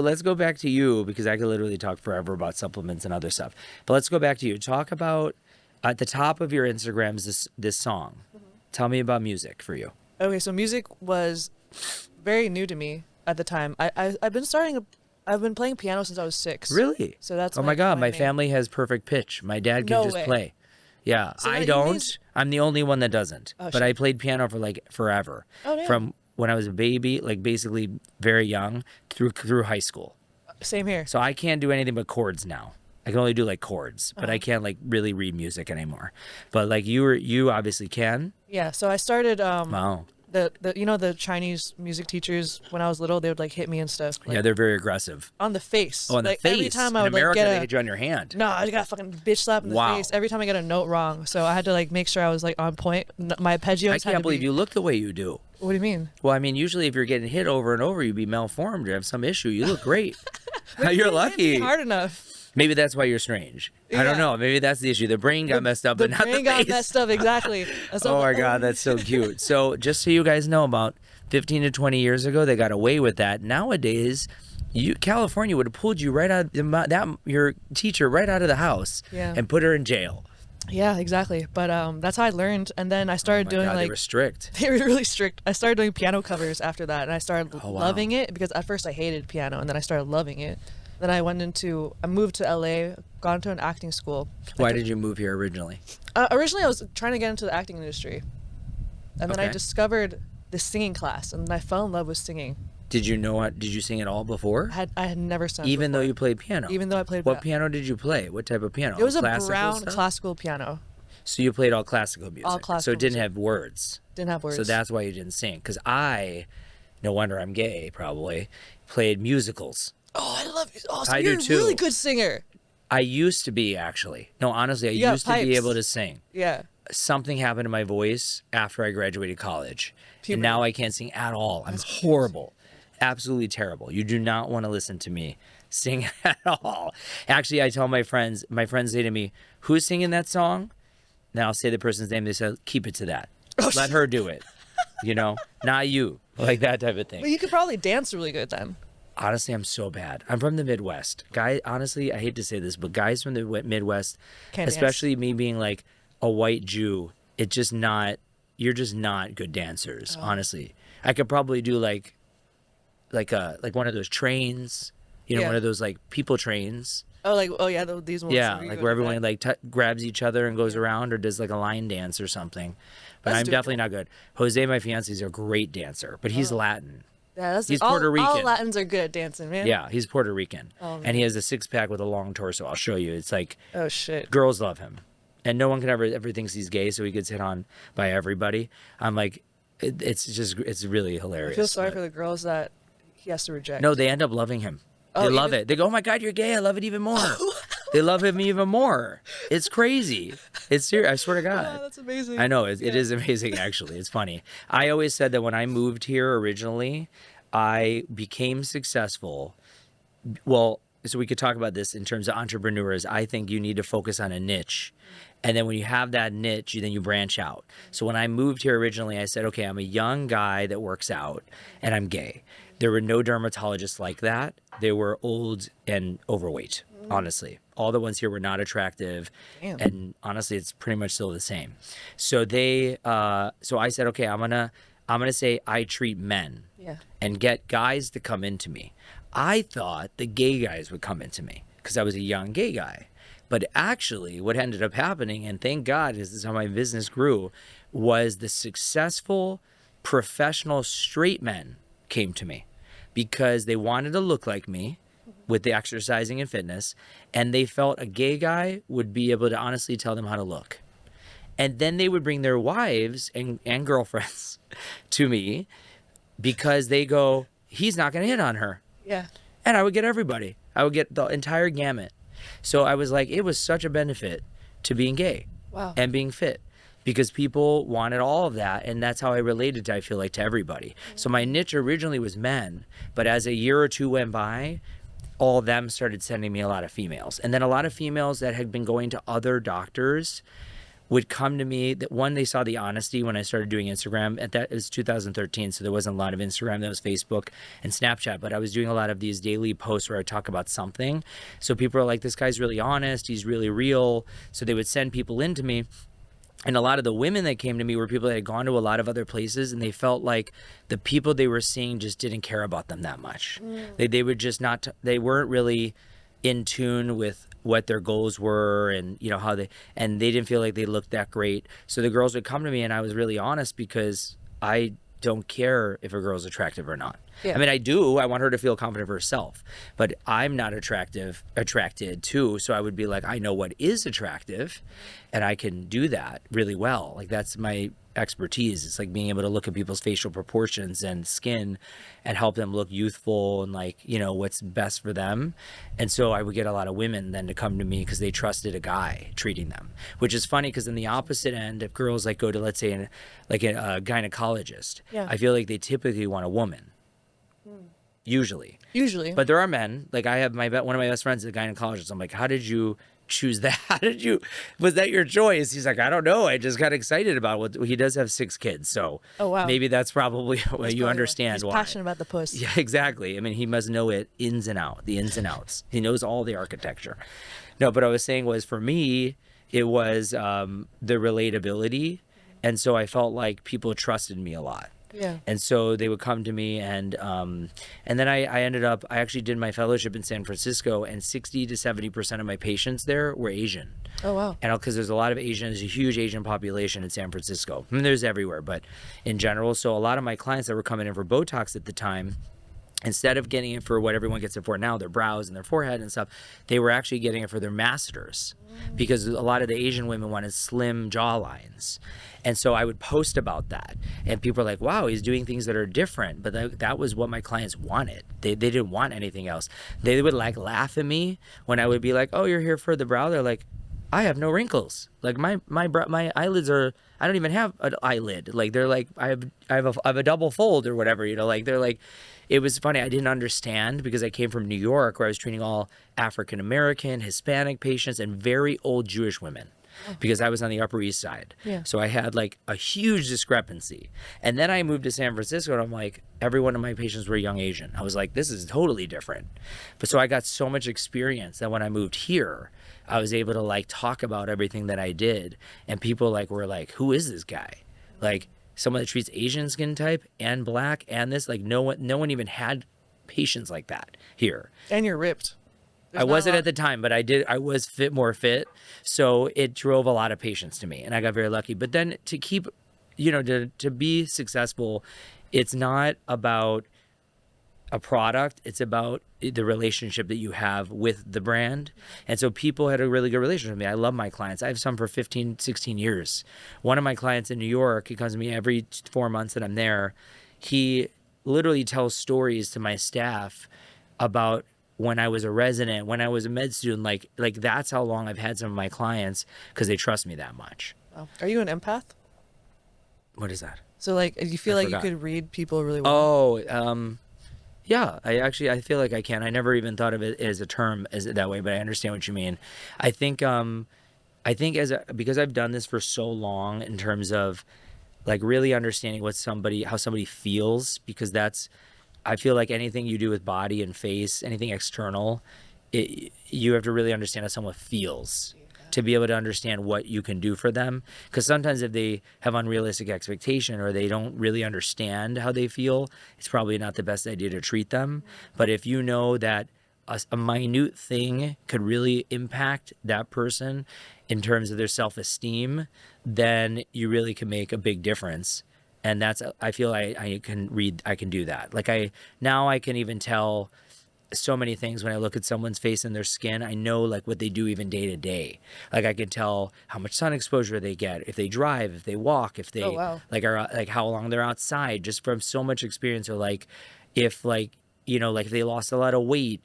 let's go back to you, because I could literally talk forever about supplements and other stuff. But let's go back to you. Talk about at the top of your Instagram is this song. Tell me about music for you. Okay, so music was very new to me at the time. I've been playing piano since I was 6. Really? So that's oh my God, my main- family has perfect pitch. My dad can No just way. play. Yeah, So I that don't. means- I'm the only one that doesn't. Oh, but shit. I played piano for like forever. Oh, damn. From when I was a baby, like basically very young, through high school. Same here. So I can't do anything but chords now. I can only do like chords, but I can't like really read music anymore. But like you obviously can. Yeah, so I started Wow. the the Chinese music teachers when I was little, they would like hit me and stuff like Yeah, they're very aggressive. on the face. Oh, on the like face. every time I In would like America, get they a hit you on your hand. no, I just got a fucking bitch slap in the Wow. face every time I get a note wrong. So I had to like make sure I was like on point. My arpeggios. I can't believe you look the way you do. What do you mean? Well, I mean, usually if you're getting hit over and over, you'd be malformed or have some issue. You look great. You're Hit lucky. me hard enough. Maybe that's why you're strange. I don't Yeah. know. Maybe that's the issue. The brain got messed up, The but not brain the got face. messed up exactly. And so Oh I'm my like, God, that's so cute. So just so you guys know, about 15 to 20 years ago, they got away with that. Nowadays, California would have pulled you right out your teacher right out of the house Yeah. and put her in jail. Yeah, exactly. But that's how I learned, and then I started Oh my doing God, they like were strict. they were really strict. I started doing piano covers after that, and I started Oh, wow. loving it because at first I hated piano, and then I started loving it. Then I moved to LA, got into an acting school. Why did you move here originally? Originally, I was trying to get into the acting industry, and then I Okay. discovered the singing class, and I fell in love with singing. Did you sing at all before? I had never sung Even though before. you played piano? Even though I played What piano. piano did you play? What type of piano? It was a Classical brown stuff? classical piano. So you played all classical music. So classical it didn't music. have words. Didn't have words. So that's why you didn't sing. Because no wonder I'm gay, probably, played musicals. Oh, I love you. Oh, so I do you're a too. really good singer. I used to be, actually. No, honestly, I You got used to be pipes. able to sing. Yeah. Something happened to my voice after I graduated college. Puberty. And now I can't sing at all. I'm horrible. Absolutely terrible. You do not want to listen to me sing at all. Actually, I tell my friends say to me, "Who's singing that song?" Then I'll say the person's name. They say, "Keep it to that. Let her do it." Not you. Like that type of thing. But you could probably dance really good then. Honestly, I'm so bad. I'm from the Midwest. Honestly, I hate to say this, but guys from the Midwest, Can't especially me being like a white Jew, you're just not good dancers, honestly. I could probably do like one of those trains, Yeah. one of those like people trains. Oh yeah, these ones. Yeah, you like go where do that. everyone like grabs each other and goes around or does like a line dance or something. But That's I'm doable. definitely not good. Jose, my fiance, is a great dancer, but he's Latin. Yeah, that's He's all, Puerto All Rican. Latins are good at dancing, man. Yeah, he's Puerto Rican. Oh, and he has a six-pack with a long torso. I'll show you. It's like Oh shit. girls love him. And no one can ever thinks he's gay, so he gets hit on by everybody. I'm like, it's really hilarious. I feel sorry but- for the girls that he has to reject. No, they end up loving him. Oh, They love even- it. They go, "Oh my God, you're gay. I love it even more." They love him even more. It's crazy. It's serious. I swear to God. Oh, that's amazing. I know it is amazing. Actually, it's funny. I always said that when I moved here originally, I became successful. Well, so we could talk about this in terms of entrepreneurs. I think you need to focus on a niche, and then when you have that niche, then you branch out. So when I moved here originally, I said, okay, I'm a young guy that works out, and I'm gay. There were no dermatologists like that. They were old and overweight. Honestly, all the ones here were not attractive, Damn. and honestly, it's pretty much still the same. So so I said, okay, I'm gonna say I treat men, Yeah. and get guys to come into me. I thought the gay guys would come into me because I was a young gay guy, but actually, what ended up happening, and thank God, this is how my business grew, was the successful, professional straight men came to me because they wanted to look like me with the exercising and fitness, and they felt a gay guy would be able to honestly tell them how to look. And then they would bring their wives and girlfriends to me because they go, "He's not going to hit on her." Yeah. And I would get everybody. I would get the entire gamut. So I was like, it was such a benefit to being gay Wow. and being fit because people wanted all of that. And that's how I related to, I feel like, to everybody. So my niche originally was men, but as a year or two went by, all of them started sending me a lot of females. And then a lot of females that had been going to other doctors would come to me. That one, they saw the honesty when I started doing Instagram. At that, it was 2013, so there wasn't a lot of Instagram. That was Facebook and Snapchat. But I was doing a lot of these daily posts where I talk about something. So people are like, "This guy's really honest. He's really real." So they would send people into me. And a lot of the women that came to me were people that had gone to a lot of other places, and they felt like the people they were seeing just didn't care about them that much. They would just not, they weren't really in tune with what their goals were, and how and they didn't feel like they looked that great. So the girls would come to me, and I was really honest because I don't care if a girl's attractive or not. Yeah. I mean, I do. I want her to feel confident of herself, but I'm not attracted too. So I would be like, I know what is attractive, and I can do that really well. Like that's my expertise. It's like being able to look at people's facial proportions and skin and help them look youthful and like, you know, what's best for them. And so I would get a lot of women then to come to me because they trusted a guy treating them, which is funny because in the opposite end, if girls like go to, let's say, a gynecologist, Yeah. I feel like they typically want a woman. Usually. But there are men. Like I have one of my best friends is a gynecologist. I'm like, how did you choose that? Was that your choice? He's like, I don't know. I just got excited about what he does have 6 kids. So Oh, wow. maybe that's probably what you understand He's why. passionate about the puss. Yeah, exactly. I mean, he must know it the ins and outs. He knows all the architecture. No, but I was saying was for me, it was the relatability. And so I felt like people trusted me a lot. Yeah. And so they would come to me, and then I actually did my fellowship in San Francisco, and 60 to 70% of my patients there were Asian. Oh, wow. And because there's a huge Asian population in San Francisco. I mean, there's everywhere, but in general. So a lot of my clients that were coming in for Botox at the time, instead of getting it for what everyone gets it for now, their brows and their forehead and stuff, they were actually getting it for their masseters because a lot of the Asian women wanted slim jawlines. And so I would post about that, and people are like, wow, he's doing things that are different. But that was what my clients wanted. They didn't want anything else. They would like laugh at me when I would be like, oh, you're here for the brow? They're like, I have no wrinkles. Like my eyelids are, I don't even have an eyelid. Like they're like, I have a double fold or whatever, you know, like they're like, it was funny. I didn't understand because I came from New York where I was treating all African-American, Hispanic patients and very old Jewish women because I was on the Upper East Side. Yeah. So I had like a huge discrepancy. And then I moved to San Francisco and I'm like, every one of my patients were young Asian. I was like, this is totally different. But so I got so much experience that when I moved here, I was able to like talk about everything that I did, and people like were like, who is this guy? Like someone that treats Asian skin type and black and this, like no one even had patients like that here. And you're ripped. I wasn't at the time, but I was more fit. So it drove a lot of patients to me and I got very lucky. But then to keep, you know, to be successful, it's not about a product, it's about the relationship that you have with the brand. And so people had a really good relationship with me. I love my clients. I have some for 15, 16 years. One of my clients in New York, he comes to me every 4 months that I'm there. He literally tells stories to my staff about when I was a resident, when I was a med student, like that's how long I've had some of my clients because they trust me that much. Wow. Are you an empath? What is that? So like, you feel like forgot. you could read people really well? Oh, yeah, I feel like I can. I never even thought of it as a term that way, but I understand what you mean. I think because I've done this for so long in terms of like really understanding how somebody feels, because I feel like anything you do with body and face, anything external, you have to really understand how someone feels to be able to understand what you can do for them. Because sometimes if they have unrealistic expectation or they don't really understand how they feel, it's probably not the best idea to treat them. But if you know that a minute thing could really impact that person in terms of their self-esteem, then you really can make a big difference. And I feel I can do that. Like now I can even tell so many things when I look at someone's face and their skin. I know like what they do even day to day. Like I can tell how much sun exposure they get, if they drive, if they walk, if they like are like how long they're outside, just from so much experience. Or like if like, you know, like if they lost a lot of weight,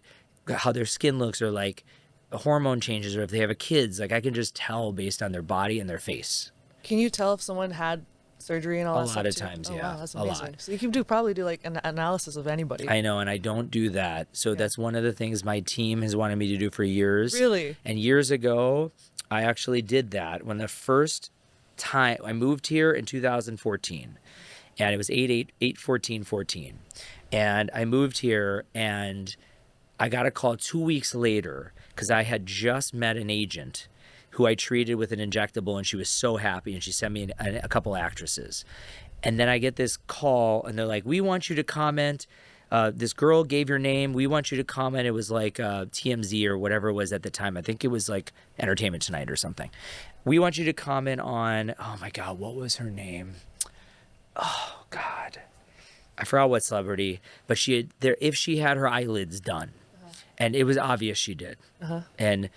how their skin looks, or like hormone changes, or if they have kids, like I can just tell based on their body and their face. Can you tell if someone had surgery and all that stuff? A lot of times, yeah. Wow, that's a amazing. lot. So you can probably do like an analysis of anybody. I know, and I don't do that. So that's one of the things my team has wanted me to do for years. Really? And years ago, I actually did that when the first time I moved here in 2014, and it was 8/14/14, and I moved here and I got a call 2 weeks later because I had just met an agent who I treated with an injectable, and she was so happy, and she sent me a couple actresses. And then I get this call, and they're like, we want you to comment. This girl gave your name. We want you to comment. It was like TMZ or whatever it was at the time. I think it was like Entertainment Tonight or something. We want you to comment on, oh my God, what was her name? oh God, I forgot what celebrity, but she had there if she had her eyelids done, and it was obvious she did, and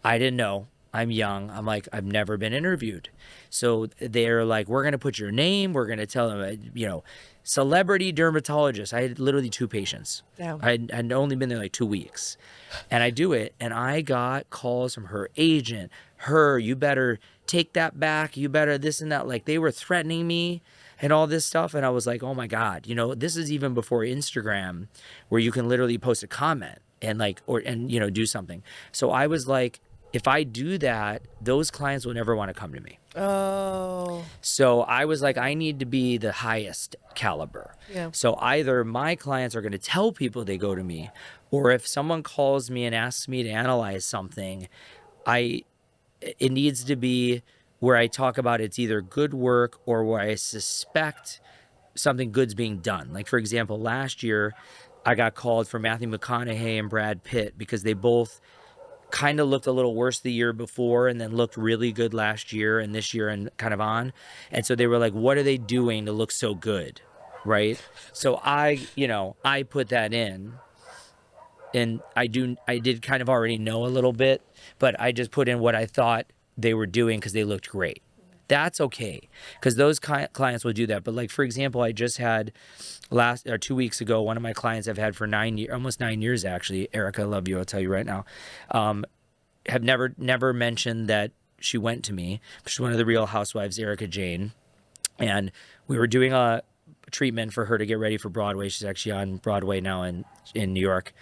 I didn't know. I'm young. I'm like, I've never been interviewed, so they're like, we're gonna put your name. We're gonna tell them, celebrity dermatologist. I had literally 2 patients. Damn. I'd only been there like 2 weeks, and I do it, and I got calls from her agent. You better take that back. You better this and that. Like they were threatening me and all this stuff, and I was like, oh my God, this is even before Instagram, where you can literally post a comment and do something. So I was like, if I do that, those clients will never want to come to me. Oh. So I was like, I need to be the highest caliber. Yeah. So either my clients are going to tell people they go to me, or if someone calls me and asks me to analyze something, it needs to be where I talk about it's either good work or where I suspect something good's being done. Like, for example, last year I got called for Matthew McConaughey and Brad Pitt because they both kind of looked a little worse the year before and then looked really good last year and this year and kind of on. And so they were like, what are they doing to look so good? Right. So I put that in, and I did kind of already know a little bit, but I just put in what I thought they were doing because they looked great. That's okay, because those clients will do that. But like, for example, I just had 2 weeks ago, one of my clients I've had for almost 9 years actually, Erica, I love you, I'll tell you right now, have never mentioned that she went to me. She's one of the Real Housewives, Erica Jane, and we were doing a treatment for her to get ready for Broadway. She's actually on Broadway now in New York,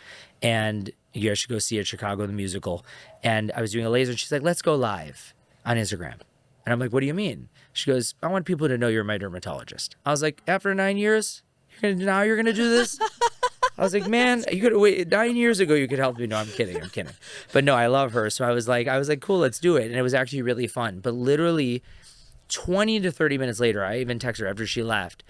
and you guys should go see it, Chicago the musical. And I was doing a laser, and she's like, let's go live on Instagram. And I'm like, what do you mean? She goes, I want people to know you're my dermatologist. I was like, after 9 years, now you're gonna do this? I was like, man, you could wait 9 years ago. You could help me. No, I'm kidding. But no, I love her. So I was like, cool, let's do it. And it was actually really fun. But literally 20 to 30 minutes later, I even texted her after she left.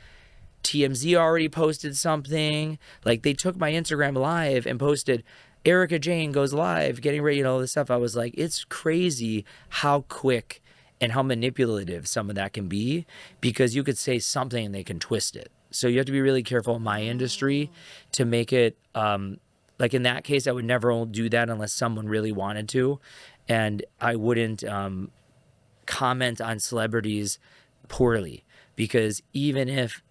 TMZ already posted something. Like, they took my Instagram live and posted, Erica Jane goes live, getting ready, all this stuff. I was like, it's crazy how quick and how manipulative some of that can be, because you could say something and they can twist it. So you have to be really careful in my industry to make it, like in that case, I would never do that unless someone really wanted to. And I wouldn't comment on celebrities poorly, because even if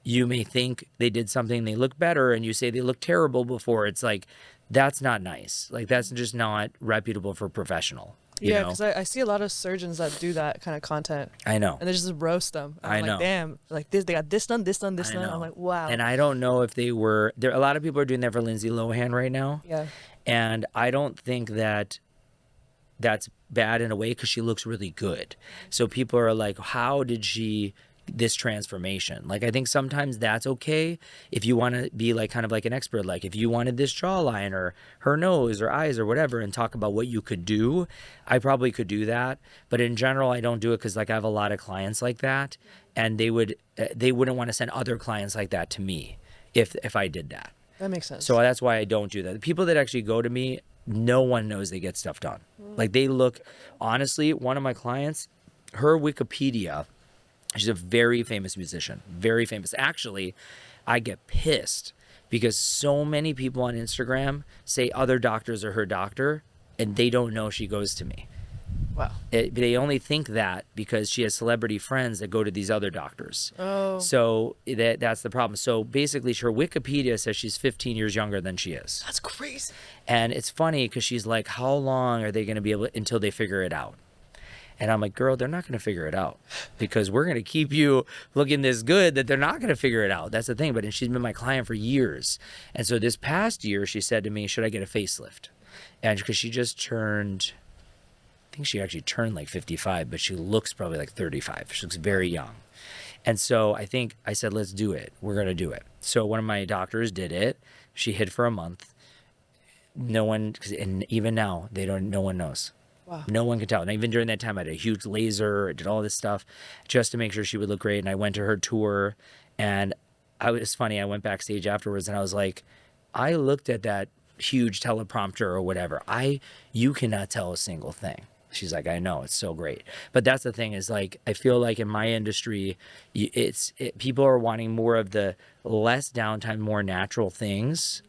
you may think they did something, they look better, and you say they look terrible before, it's like, that's not nice. Like, that's just not reputable for a professional. Yeah, because I see a lot of surgeons that do that kind of content. I know. And they just roast them. And I'm I know. like, damn, like this, they got this done, this done, this done. I'm like, wow. And I don't know if they were there. A lot of people are doing that for Lindsay Lohan right now. Yeah. And I don't think that that's bad in a way, because she looks really good. So people are like, how did she this transformation? Like, I think sometimes that's okay if you want to be like kind of like an expert. Like, if you wanted this jawline or her nose or eyes or whatever and talk about what you could do, I probably could do that. But in general, I don't do it because like I have a lot of clients like that, and they wouldn't want to send other clients like that to me if I did that. That makes sense. So that's why I don't do that. The people that actually go to me, no one knows they get stuff done. Like, they look, honestly, one of my clients, her Wikipedia, she's a very famous musician, very famous. Actually, I get pissed because so many people on Instagram say other doctors are her doctor, and they don't know she goes to me. Wow. They only think that because she has celebrity friends that go to these other doctors. Oh. So that's the problem. So basically, her Wikipedia says she's 15 years younger than she is. That's crazy. And it's funny because she's like, how long are they going to be able until they figure it out? And I'm like, girl, they're not going to figure it out, because we're going to keep you looking this good that they're not going to figure it out. That's the thing. But she's been my client for years. And so this past year, she said to me, should I get a facelift? And because she just turned, I think she actually turned like 55, but she looks probably like 35. She looks very young. And so I said, let's do it. We're going to do it. So one of my doctors did it. She hid for a month. No one, and even now, no one knows. Wow. No one could tell. And even during that time, I had a huge laser, I did all this stuff just to make sure she would look great. And I went to her tour, and it's funny, I went backstage afterwards, and I was like, I looked at that huge teleprompter or whatever. You cannot tell a single thing. She's like, I know, it's so great. But that's the thing is like, I feel like in my industry, people are wanting more of the less downtime, more natural things,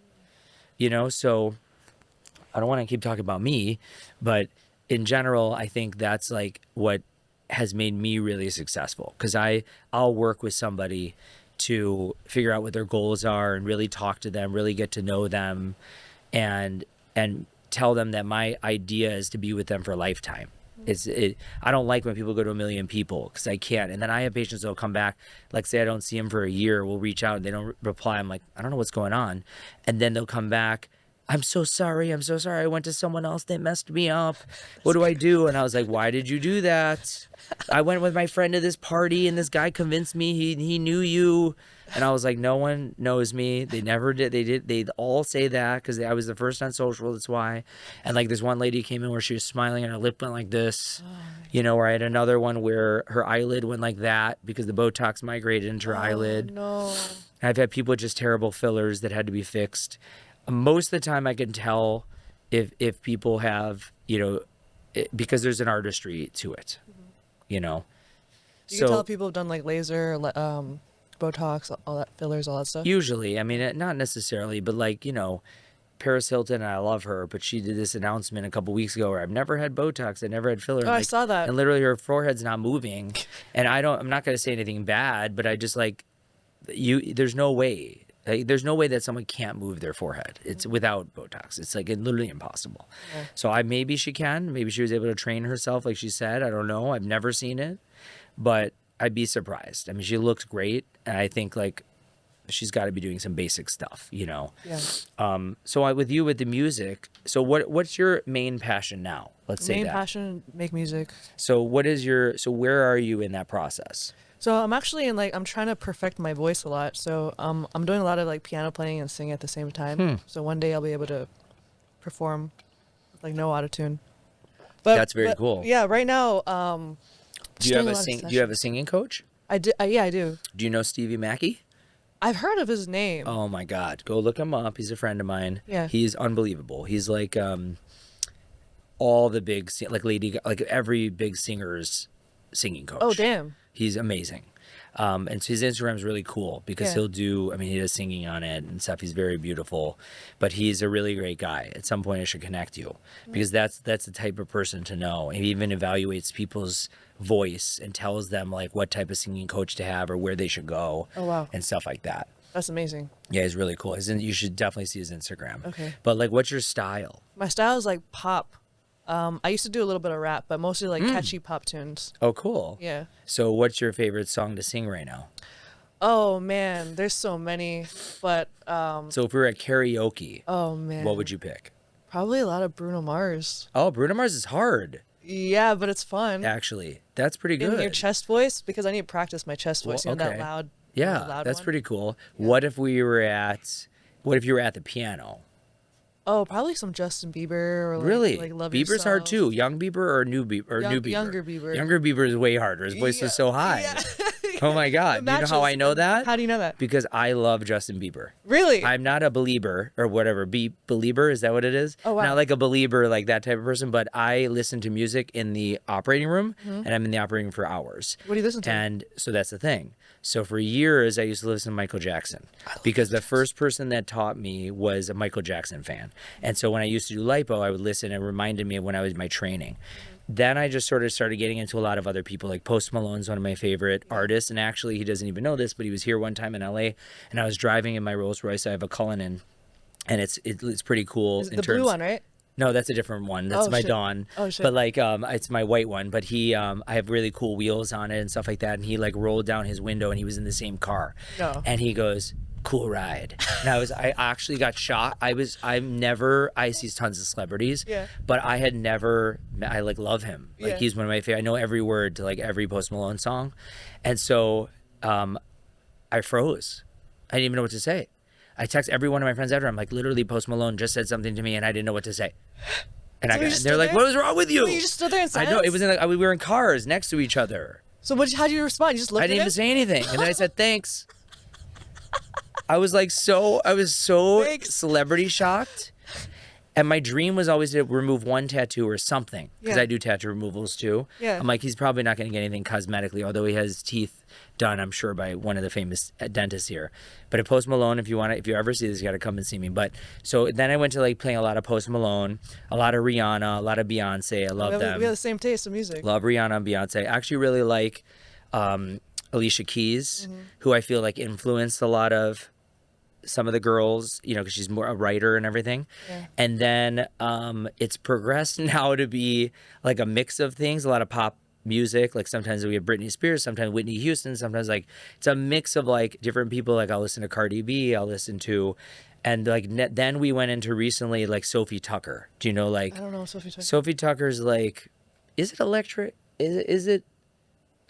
you know? So I don't want to keep talking about me, but in general, I think that's like what has made me really successful. Cause I'll work with somebody to figure out what their goals are and really talk to them, really get to know them and tell them that my idea is to be with them for a lifetime. I don't like when people go to a million people because I can't. And then I have patients that'll come back, like say I don't see them for a year, we'll reach out and they don't reply. I'm like, I don't know what's going on. And then they'll come back. I'm so sorry. I'm so sorry. I went to someone else. They messed me up. What do I do? And I was like, why did you do that? I went with my friend to this party and this guy convinced me he knew you. And I was like, no one knows me. They never did. They all say that because I was the first on social. That's why. And like this one lady came in where she was smiling and her lip went like this, you know, or I had another one where her eyelid went like that because the Botox migrated into her eyelid. No. I've had people with just terrible fillers that had to be fixed. Most of the time I can tell if people have, you know, because there's an artistry to it, you know. You can tell if people have done like laser, Botox, all that fillers, all that stuff. Usually, I mean, not necessarily, but like, you know, Paris Hilton, I love her, but she did this announcement a couple weeks ago where I've never had Botox, I never had filler. Oh, I saw that. And literally her forehead's not moving. And I'm not going to say anything bad, but I just like, there's no way. There's no way that someone can't move their forehead. It's without Botox. It's like literally impossible. Yeah. So maybe she can. Maybe she was able to train herself, like she said. I don't know. I've never seen it, but I'd be surprised. I mean, she looks great, and I think like she's got to be doing some basic stuff, you know. Yeah. So with you with the music, so what's your main passion now? Let's say main that. passion, make music. So where are you in that process? So I'm actually I'm trying to perfect my voice a lot. So I'm doing a lot of like piano playing and singing at the same time. So one day I'll be able to perform with like no autotune. That's very cool. Yeah, right now do you have a singing coach? Yeah, I do. Do you know Stevie Mackey? I've heard of his name. Oh my God, go look him up. He's a friend of mine. Yeah. He's unbelievable. He's like all the big like every big singer's singing coach. Oh damn. He's amazing. And so his Instagram is really cool because he does singing on it and stuff. He's very beautiful, but he's a really great guy. At some point I should connect you because that's the type of person to know. He even evaluates people's voice and tells them like what type of singing coach to have or where they should go. Oh, wow. And stuff like that. That's amazing. Yeah, he's really cool. You should definitely see his Instagram. Okay. But like, what's your style? My style is like pop. I used to do a little bit of rap, but mostly like catchy pop tunes. Oh, cool. Yeah. So what's your favorite song to sing right now? Oh man, there's so many, but so if we were at karaoke, oh man, what would you pick? Probably a lot of Bruno Mars. Oh, Bruno Mars is hard. Yeah, but it's fun. Actually, that's pretty good. In your chest voice, because I need to practice my chest voice. You know, that loud. Yeah, loud that's one. pretty cool. Yeah. What if you were at the piano? Oh, probably some Justin Bieber or like, really? Like Love Bieber's Yourself. hard too. Young Bieber or new Bieber? Younger Bieber. Younger Bieber is way harder. His voice was so high. Yeah. Oh my God. Do you know how I know that? How do you know that? Because I love Justin Bieber. Really? I'm not a believer or whatever. Belieber, is that what it is? Oh, wow. Not like a believer, like that type of person, but I listen to music in the operating room and I'm in the operating room for hours. What do you listen to? And so that's the thing. So for years, I used to listen to Michael Jackson because the first person that taught me was a Michael Jackson fan. And so when I used to do lipo, I would listen and it reminded me of when I was in my training. Then I just sort of started getting into a lot of other people, like Post Malone's one of my favorite artists. And actually, he doesn't even know this, but he was here one time in LA and I was driving in my Rolls Royce. I have a Cullinan and it's pretty cool. Is it the blue one, right? No, that's a different one. That's my shit. Dawn. Oh shit. But like it's my white one. But I have really cool wheels on it and stuff like that. And he like rolled down his window and he was in the same car. No. And he goes, cool ride. And I actually got shocked. I see tons of celebrities. Yeah. But I like love him. Like he's one of my favorite. I know every word to like every Post Malone song. And so I froze. I didn't even know what to say. I text every one of my friends after. I'm like, literally, Post Malone just said something to me, and I didn't know what to say. And they're like, "What was wrong with you?" Well, you just stood there in silence? I know it was we were in cars next to each other. So how did you respond? You just looked I at didn't him? even say anything, and then I said thanks. I was so Thanks. celebrity shocked, And my dream was always to remove one tattoo or something, because Yeah. I do tattoo removals too. Yeah. I'm like, he's probably not going to get anything cosmetically, although he has teeth done, I'm sure, by one of the famous dentists here. But at Post Malone, if you ever see this, you got to come and see me. But so then I went to like playing a lot of Post Malone, a lot of Rihanna, a lot of Beyonce. I love them. We have the same taste in music. Love Rihanna and Beyonce. I actually really like Alicia Keys, who I feel like influenced a lot of some of the girls, you know, because she's more a writer and everything. Yeah. And then it's progressed now to be like a mix of things, a lot of pop music. Like sometimes we have Britney Spears, sometimes Whitney Houston, sometimes like it's a mix of like different people. Like I'll listen to Cardi B, I'll listen to, and like then we went into recently like Sophie Tucker. Do you know like I don't know Sophie Tucker. Sophie Tucker's like, is it electric? Is it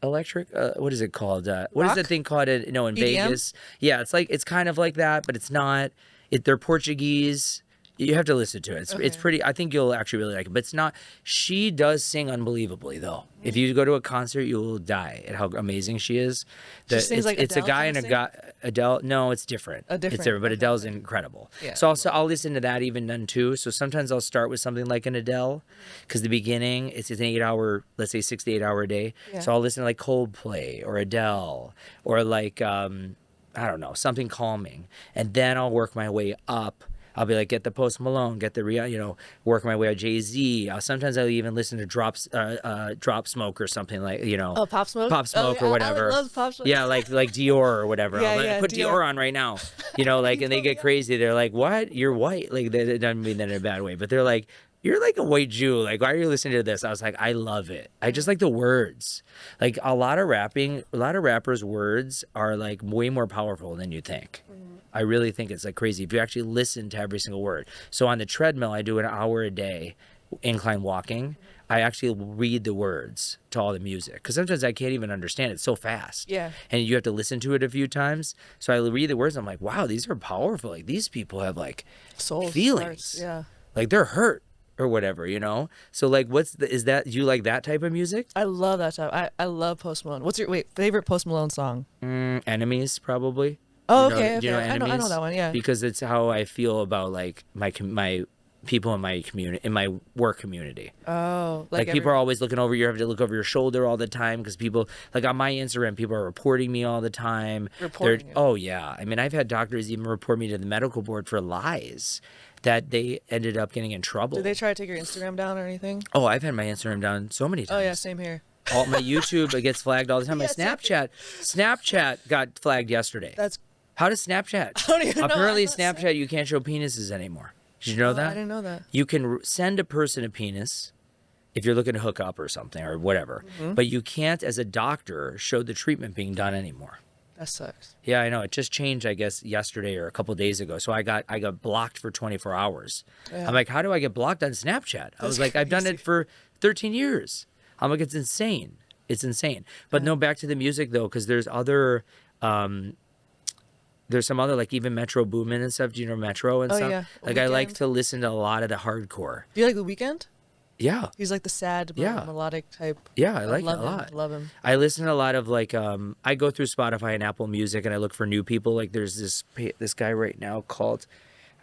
electric? What is it called? What is Rock? the thing called? In EDM? Vegas. Yeah, it's like it's kind of like that, but it's not. They're Portuguese. You have to listen to it. It's Okay. pretty. I think you'll actually really like it. But it's not. She does sing unbelievably though. If you go to a concert, you will die at how amazing she is. She sings like it's a Adele guy kinda and a guy. Adele. No, it's different. Oh, different. It's different. But Okay. Adele's incredible. Yeah. So I'll listen to that even then too. So sometimes I'll start with something like an Adele, because the beginning it's an 8-hour, let's say 6 to 8 hour day. Yeah. So I'll listen to like Coldplay or Adele or like I don't know, something calming, and then I'll work my way up. I'll be like, get the Post Malone, get the work my way out Jay-Z. Sometimes I'll even listen to Drop Smoke or something like, Oh, Pop Smoke? Pop Smoke Oh, or yeah, whatever. I love Pop Smoke. Yeah, like Dior or whatever. Yeah, I'll yeah, put Dior. Dior on right now, like, and they get crazy. They're like, what? You're white? Like, they don't mean that in a bad way, but they're like, you're like a white Jew. Like, why are you listening to this? I was like, I love it. I just like the words. Like a lot of rappers' words are like way more powerful than you think. I really think it's like crazy if you actually listen to every single word. So on the treadmill, I do an hour a day, incline walking. I actually read the words to all the music because sometimes I can't even understand it so fast. Yeah. And you have to listen to it a few times. So I read the words. I'm like, wow, these are powerful. Like these people have like Soul feelings. hearts, yeah. Like they're hurt or whatever, you know? So like is that, do you like that type of music? I love that type. I love Post Malone. What's your favorite Post Malone song? Enemies, probably. Oh, You know- okay, do you know okay. I know Enemies? that one, yeah. Because it's how I feel about like my people in my community, in my work community. Oh, Like people are always looking over. You have to look over your shoulder all the time because people, like on my Instagram, people are reporting me all the time. Reporting you. Oh yeah, I mean I've had doctors even report me to the medical board for lies that they ended up getting in trouble. Did they try to take your Instagram down or anything? Oh, I've had my Instagram down so many times. Oh yeah, same here. All my YouTube it gets flagged all the time. My Yeah, same Snapchat got flagged yesterday. That's How does Snapchat? don't even know. Apparently, I thought Snapchat you can't show penises anymore. Did you know that? I didn't know that. You can send a person a penis if you're looking to hook up or something or whatever, but you can't, as a doctor, show the treatment being done anymore. That sucks. Yeah, I know. It just changed, I guess, yesterday or a couple days ago. So I got blocked for 24 hours. Yeah. I'm like, how do I get blocked on Snapchat? I was like, I've done it for 13 years. I'm like, it's insane. It's insane. But no, back to the music though, because there's other. There's some other, like even Metro Boomin and stuff. Do you know Metro and Oh, stuff? yeah. Like I like Weeknd. to listen to a lot of the hardcore. Do you like The Weeknd? Yeah, He's like the sad, Yeah. melodic type. yeah, I like it love a him. lot. Love him. I listen to a lot of like I go through Spotify and Apple Music and I look for new people. Like there's this guy right now called.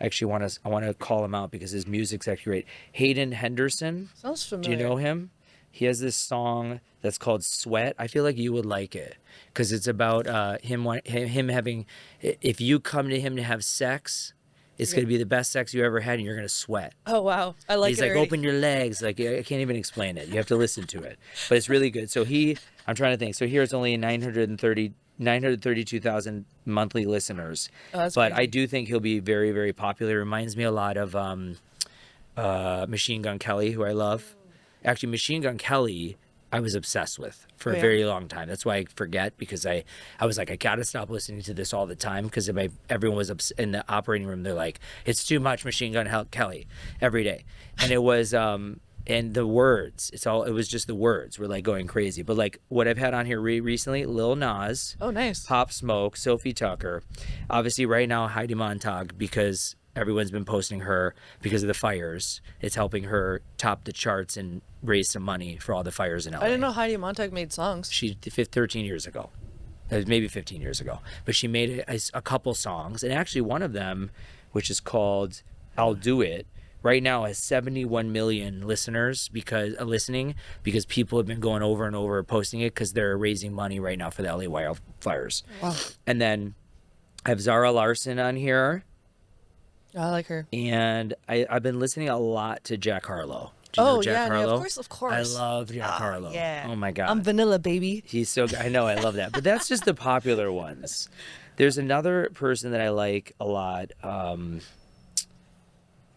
I want to call him out because his music's actually great. Hayden Henderson. Sounds Do familiar. you know him? He has this song that's called "Sweat." I feel like you would like it because it's about him having. If you come to him to have sex, it's going to be the best sex you ever had, and you're going to sweat. Oh wow, I like He's it. like, already. open your legs. Like I can't even explain it. You have to listen to it, but it's really good. So I'm trying to think. So here it's only 932,000 monthly listeners, Oh, that's but crazy. I do think he'll be very, very popular. It reminds me a lot of Machine Gun Kelly, who I love. Actually, Machine Gun Kelly, I was obsessed with for Oh, a yeah? very long time. That's why I forget because I was like, I gotta stop listening to this all the time because everyone was in the operating room. They're like, it's too much Machine Gun Kelly every day, and it was and the words. It was just the words were like going crazy. But like what I've had on here recently, Lil Nas, Oh nice. Pop Smoke, Sophie Tucker, obviously right now Heidi Montag because everyone's been posting her because of the fires. It's helping her top the charts and raise some money for all the fires in LA. I didn't know Heidi Montag made songs. She 13 years ago. Maybe 15 years ago. But she made a couple songs. And actually one of them, which is called I'll Do It, right now has 71 million listeners listening because people have been going over and over posting it because they're raising money right now for the LA wildfires. Wow. And then I have Zara Larson on here, I like her. and I've been listening a lot to Jack Harlow. Do you know Jack yeah, Harlow? of course. I love Jack Harlow. Yeah. Oh my God. I'm vanilla, baby. He's so good. I know, I love that. But that's just the popular ones. There's another person that I like a lot.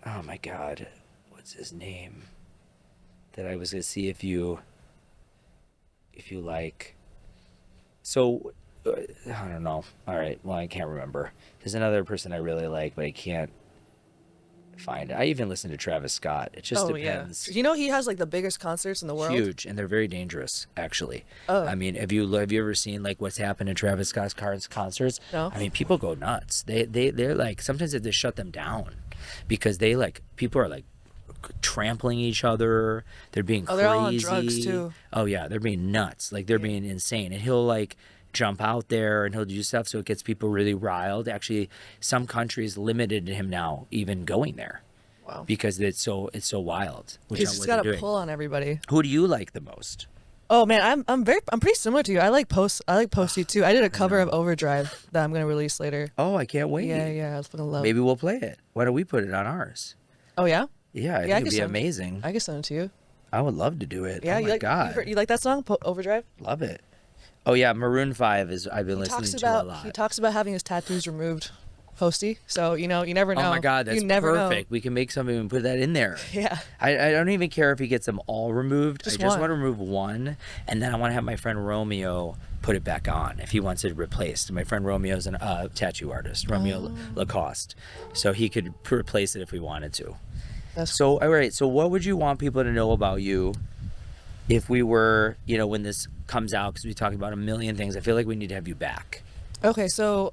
Oh my God. What's his name? That I was going to see if you like. So, I don't know. All right. Well, I can't remember. There's another person I really like, but I can't find it. I even listen to Travis Scott. It just depends. Yeah. You know, he has like the biggest concerts in the world. Huge, and they're very dangerous, actually. Oh. I mean, have you ever seen like what's happened in Travis Scott's concerts? No. I mean, people go nuts. They're like, sometimes they have to shut them down because people are like trampling each other. They're being crazy. They're all on drugs too. Oh yeah, they're being nuts. Like they're being insane. And he'll like jump out there and he'll do stuff so it gets people really riled. Actually, some countries limited him now even going there. Wow. Because it's so wild. He's just got a pull on everybody. Who do you like the most? Oh man, I'm pretty similar to you. I like Posty too. I did a cover of Overdrive that I'm gonna release later. Oh, I can't wait. Yeah, I was gonna love. Maybe we'll play it. Why don't we put it on ours? Oh yeah. Yeah, I think it'd be amazing. I can send it to you. I would love to do it. Yeah, oh my God. You like that song, Overdrive? Love it. Oh yeah, Maroon 5 I've been listening to a lot. He talks about having his tattoos removed, Posty. So you never know. Oh my God, that's you never perfect. Know. We can make something and put that in there. Yeah. I don't even care if he gets them all removed. I just one. want to remove one, and then I want to have my friend Romeo put it back on if he wants it replaced. My friend Romeo's a tattoo artist, Romeo Lacoste, so he could replace it if we wanted to. So all right. So what would you want people to know about you if we were, when this comes out? Because we talked about a million things. I feel like we need to have you back. Okay, so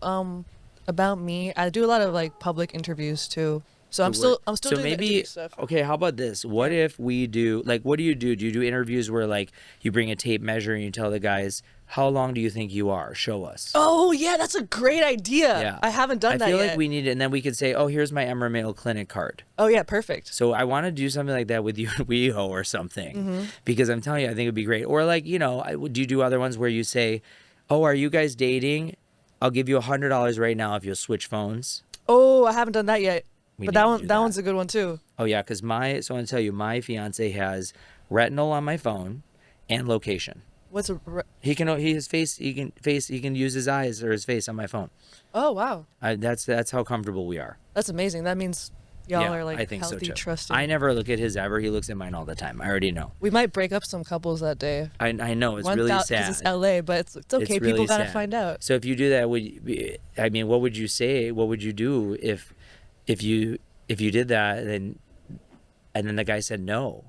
about me, I do a lot of like public interviews too. So I'm still doing the interview stuff. Okay, how about this? What if we do, like, what do? Do you do interviews where like you bring a tape measure and you tell the guys, how long do you think you are? Show us. Oh yeah, that's a great idea. Yeah. I haven't done that yet. I feel like we need it, and then we could say, oh, here's my Emer Mail Clinic card. Oh yeah, perfect. So I want to do something like that with you and WeHo or something, because I'm telling you, I think it'd be great. Or like, do you do other ones where you say, oh, are you guys dating? I'll give you $100 right now if you'll switch phones. Oh, I haven't done that yet. But that one's a good one too. Oh yeah, because so I want to tell you, my fiance has retinal on my phone and location. What's a? He can use his eyes or his face on my phone. Oh wow. That's how comfortable we are. That's amazing. That means y'all are like I think healthy, so too. trusting. I never look at his ever. He looks at mine all the time. I already know. We might break up some couples that day. I know it's really sad. It's LA, but it's okay. It's really People gotta sad. find out. So if you do that, what would you say? What would you do if you did that and then the guy said no?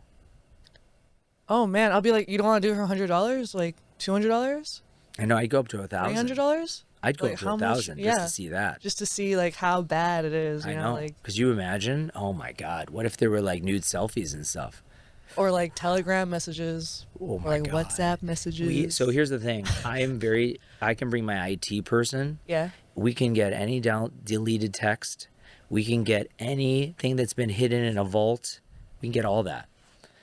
Oh man, I'll be like, you don't want to do her $100, like $200, I know. I'd go up to $1,000. $300. I'd go Like, up to how much? 1,000 Yeah. just to see that. Just to see like how bad it is. I know. Like, Could you imagine? Oh my God! What if there were like nude selfies and stuff? or like Telegram messages. Oh or my like God. WhatsApp messages. So here's the thing. I can bring my IT person. Yeah. We can get any deleted text. We can get anything that's been hidden in a vault. We can get all that.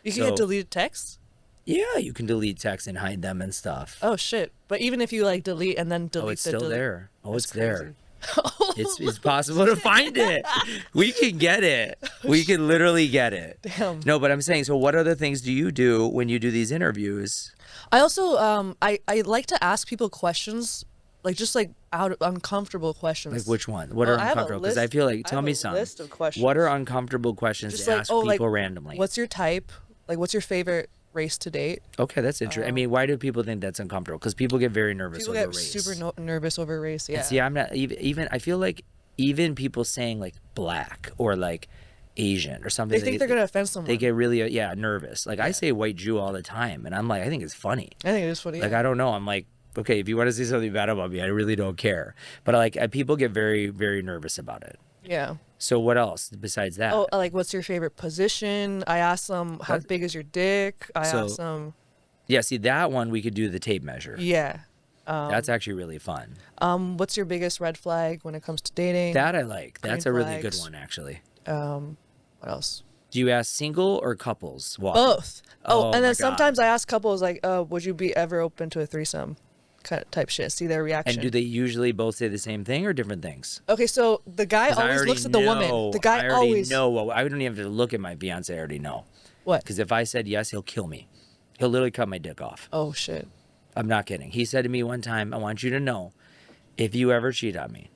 You can get deleted texts? Yeah, you can delete text and hide them and stuff. Oh shit. But even if you like delete and then delete it's still there. That's It's there. crazy. It's possible to find it. We can get it. We can literally get it. Damn. No, but I'm saying, so what other things do you do when you do these interviews? I also I like to ask people questions, like just like uncomfortable questions. Like which one? What are I have a uncomfortable? Because I feel like, tell have me a some. list of questions. What are uncomfortable questions Just to like, ask oh, people like, randomly? What's your type? Like, what's your favorite race to date? Okay, that's interesting. I mean, why do people think that's uncomfortable? Because people get very nervous People over get race. super nervous over race. Yeah. And see, I'm not even. I feel like even people saying like black or like Asian or something, they think they're gonna offend someone. They get really nervous. Like I say white Jew all the time, and I'm like, I think it's funny. I think it is funny. Like I don't know. I'm like, okay, if you want to say something bad about me, I really don't care. But like people get very, very nervous about it. Yeah. So what else besides that? Oh, like what's your favorite position? I asked them how big is your dick. I asked them. Yeah, see that one we could do the tape measure. Yeah. That's actually really fun. What's your biggest red flag when it comes to dating? That I like. That's a Green really good flags. one actually. What else? Do you ask single or couples? Why? Both. Oh, Oh and my then God. sometimes I ask couples like, would you be ever open to a threesome kind of type shit? See their And do reaction. they usually both say the same thing or different things? Okay, so the guy Because always looks at the woman. The guy I already always know. Well, I don't even have to look at my fiance. I already know. what? Because if I said yes, he'll kill me. He'll literally cut my dick off. Oh shit. I'm not kidding. He said to me one time, I want you to know, if you ever cheat on me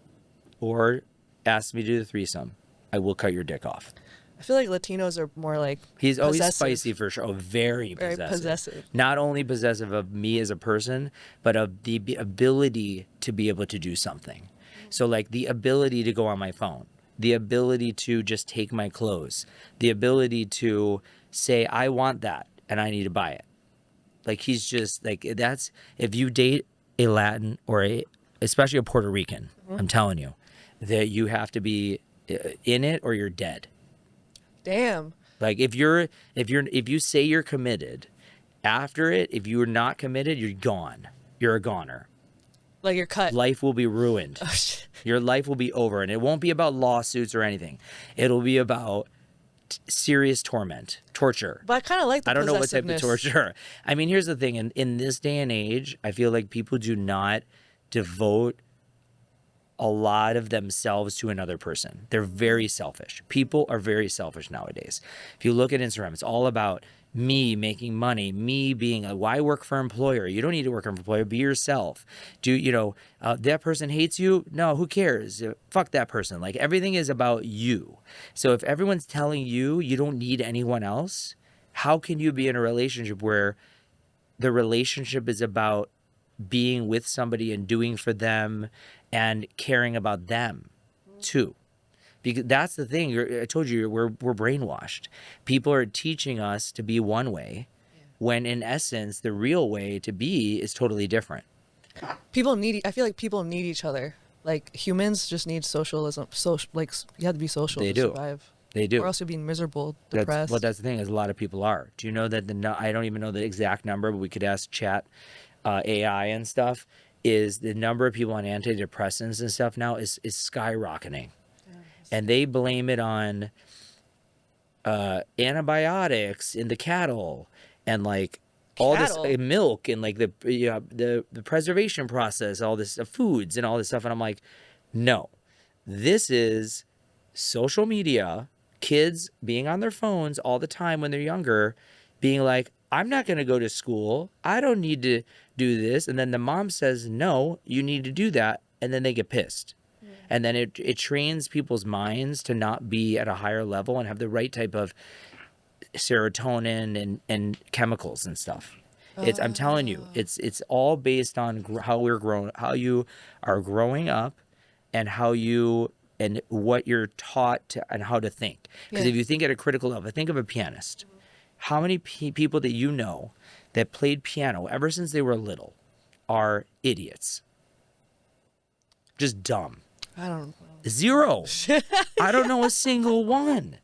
or ask me to do the threesome, I will cut your dick off. I feel like Latinos are more like He's always possessive. spicy for sure. Oh, very Very possessive. possessive. Not only possessive of me as a person, but of the ability to be able to do something. So like the ability to go on my phone, the ability to just take my clothes, the ability to say, I want that and I need to buy it. Like he's just like, that's, if you date a Latin or especially a Puerto Rican, I'm telling you that you have to be in it or you're dead. Damn. Like if you say you're committed, after it, if you're not committed, you're gone. You're a goner. Like you're cut. Life will be ruined. Oh shit. Your life will be over, and it won't be about lawsuits or anything. It'll be about serious torment, torture. But I kind of like the I don't know what type of possessiveness. torture. I mean, here's the thing. In this day and age, I feel like people do not devote a lot of themselves to another person. They're very selfish. People are very selfish nowadays. If you look at Instagram, it's all about me making money, me being why work for an employer? You don't need to work for an employer. Be yourself. That person hates you? No, who cares? Fuck that person. Like everything is about you. So if everyone's telling you you don't need anyone else, how can you be in a relationship where the relationship is about being with somebody and doing for them and caring about them too? Because that's the thing. I told you, we're brainwashed. People are teaching us to be one way when in essence the real way to be is totally different. I feel like people need each other. Like humans just need socialism. Like you have to be social They to do. survive. They do. Or else you'll be miserable, depressed. That's the thing, is a lot of people are. Do you know that I don't even know the exact number, but we could ask chat AI and stuff, is the number of people on antidepressants and stuff now is skyrocketing. And they blame it on antibiotics in the cattle and like all this milk and like the preservation process, all this foods and all this stuff. And I'm like, no, this is social media, kids being on their phones all the time when they're younger, being like, I'm not going to go to school. I don't need to do this. And then the mom says, no, you need to do that. And then they get pissed. And then it trains people's minds to not be at a higher level and have the right type of serotonin and chemicals and stuff. I'm telling you, it's all based on how we're grown, how you are growing up, and and what you're taught to, and how to think. Because if you think at a critical level, think of a pianist. How many people that you know that played piano ever since they were little are idiots? Just dumb. I don't know. Zero. I don't know a single one.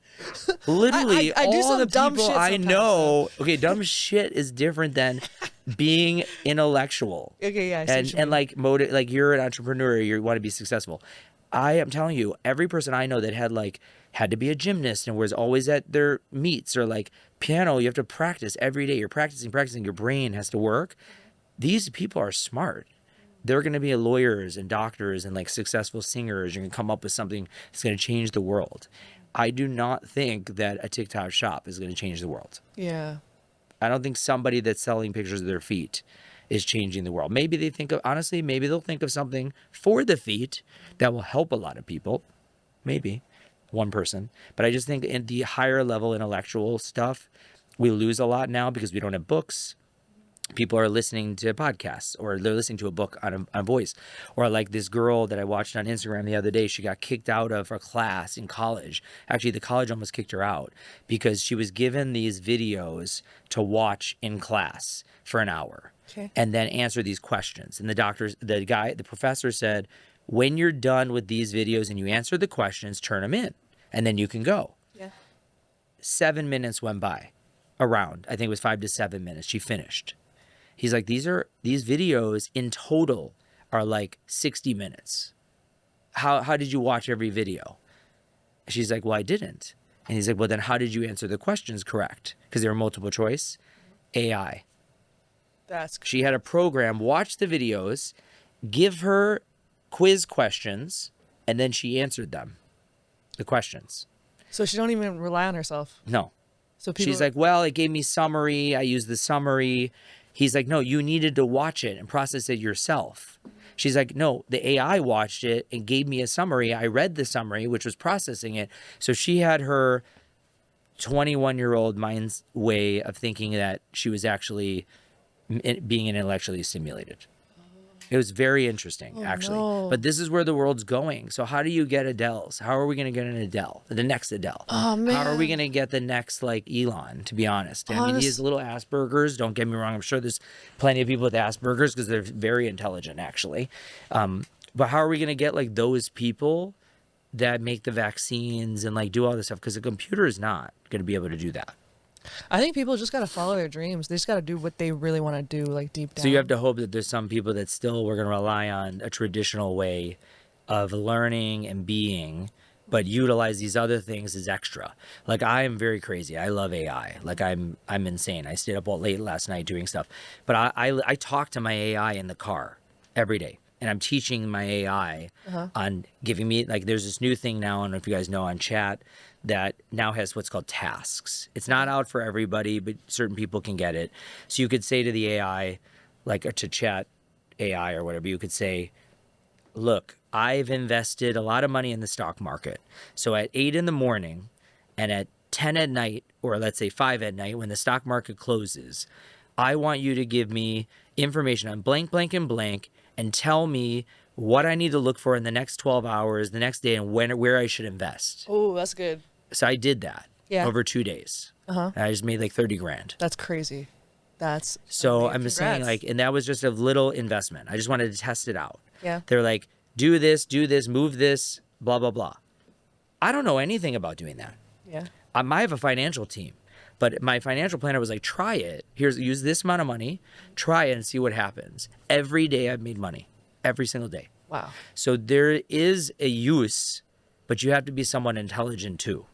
Literally, I do all some the dumb people shit I sometimes, know. Okay, dumb shit is different than being intellectual. Okay, yeah, I see what you And mean. like you're an entrepreneur, you want to be successful. I am telling you, every person I know that had to be a gymnast and was always at their meets, or like piano, you have to practice every day. You're practicing. Your brain has to work. These people are smart. They're going to be lawyers and doctors and like successful singers. You're going to come up with something that's going to change the world. I do not think that a TikTok shop is going to change the world. Yeah. I don't think somebody that's selling pictures of their feet is changing the world. Maybe they maybe they'll think of something for the feet that will help a lot of people. Maybe one person. But I just think in the higher level intellectual stuff, we lose a lot now because we don't have books. People are listening to podcasts, or they're listening to a book on voice. Or like this girl that I watched on Instagram the other day, she got kicked out of her class in college. Actually, the college almost kicked her out because she was given these videos to watch in class for an hour. Okay. And then answer these questions. And the professor said, when you're done with these videos and you answer the questions, turn them in and then you can go. Yeah. 7 minutes went by around. I think it was 5 to 7 minutes. She finished. He's like, these videos in total are like 60 minutes. How did you watch every video? She's like, well, I didn't. And he's like, well, then how did you answer the questions correct? Because they were multiple choice. AI. That's She had a program, watch the videos, give her quiz questions, and then she answered them, the questions. so she don't even rely on herself. No. So people She's like, well, it gave me summary. I used the summary. He's like, no, you needed to watch it and process it yourself. She's like, no, the AI watched it and gave me a summary. I read the summary, which was processing it. So she had her 21-year-old mind's way of thinking that she was actually being intellectually stimulated. It was very interesting, actually. no. But this is where the world's going. So how do you get Adele's? How are we going to get an Adele? The next Adele? Oh, man. How are we going to get the next, like, Elon, to be honest? I mean, he has little Asperger's. Don't get me wrong. I'm sure there's plenty of people with Asperger's because they're very intelligent, actually. But how are we going to get, like, those people that make the vaccines and, like, do all this stuff? Because the computer is not going to be able to do that. I think people just gotta follow their dreams. They just gotta do what they really want to do, like deep down. So you have to hope that there's some people that still we're going to rely on a traditional way of learning and being, but utilize these other things as extra. Like I am very crazy. I love AI. Like I'm insane. I stayed up all late last night doing stuff. But I talk to my AI in the car every day. And I'm teaching my AI on giving me, like, there's this new thing now, I don't know if you guys know, on chat that now has what's called tasks. It's not out for everybody, but certain people can get it. So you could say to the AI, like, or to chat AI or whatever, you could say, look, I've invested a lot of money in the stock market. So at 8 in the morning and at 10 at night, or let's say 5 at night, when the stock market closes, I want you to give me information on blank, blank, and blank, and tell me what I need to look for in the next 12 hours, the next day, and where I should invest. Oh, that's good. So I did that over 2 days. Uh-huh. And I just made like 30 grand. That's crazy. That's So amazing. I'm just saying, like, and that was just a little investment. I just wanted to test it out. Yeah. They're like, do this, move this, blah, blah, blah. I don't know anything about doing that. Yeah. I have a financial team, but my financial planner was like, try it. Use this amount of money, try it and see what happens. Every day I've made money, every single day. Wow. So there is a use, but you have to be somewhat intelligent too.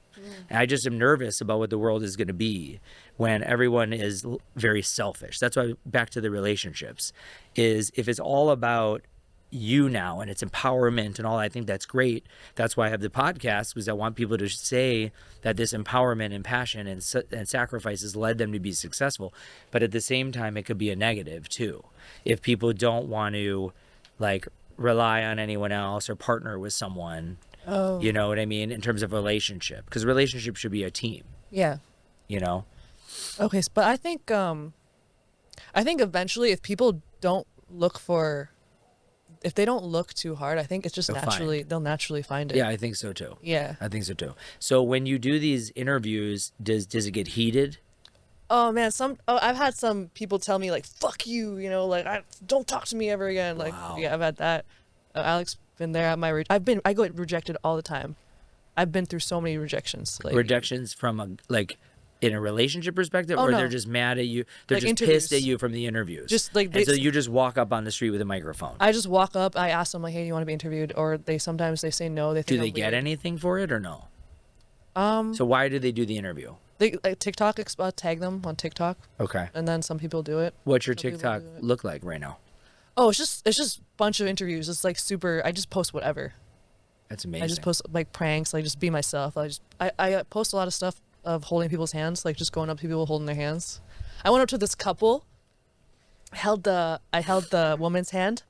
And I just am nervous about what the world is going to be when everyone is very selfish. That's why, back to the relationships, is if it's all about you now and it's empowerment and all, I think that's great. That's why I have the podcast, because I want people to say that this empowerment and passion and sacrifices led them to be successful. But at the same time, it could be a negative too. If people don't want to, like, rely on anyone else or partner with someone, you know what I mean, in terms of relationship, because relationship should be a team, Yeah. you know? Okay, but I think eventually, if people don't look for, if they don't look too hard, I think it's just they'll naturally find it. Yeah, I think so too. Yeah. I think so too. So when you do these interviews, does it get heated? Oh man, I've had some people tell me like, "Fuck you," you know, like, don't talk to me ever again. Like, Wow. yeah, I've had that. Alex been there at my. I get rejected all the time. I've been through so many rejections. Like, Rejections from in a relationship perspective, Oh, or no. they're just mad at you? They're Like just interviews. pissed at you from the interviews. Just like and so you just walk up on the street with a microphone. I just walk up. I ask them like, "Hey, do you want to be interviewed?" Or sometimes they say no. They think Do I'm they get weird. anything for it or no? So why do they do the interview? They like TikTok. Tag them on TikTok, Okay. and then some people do it. What's your Some people TikTok do it. look like right now? Oh, it's just a bunch of interviews. It's like super. I just post whatever. That's amazing. I just post like pranks, like just be myself. I post a lot of stuff of holding people's hands, like just going up to people holding their hands. I went up to this couple. I held the woman's hand,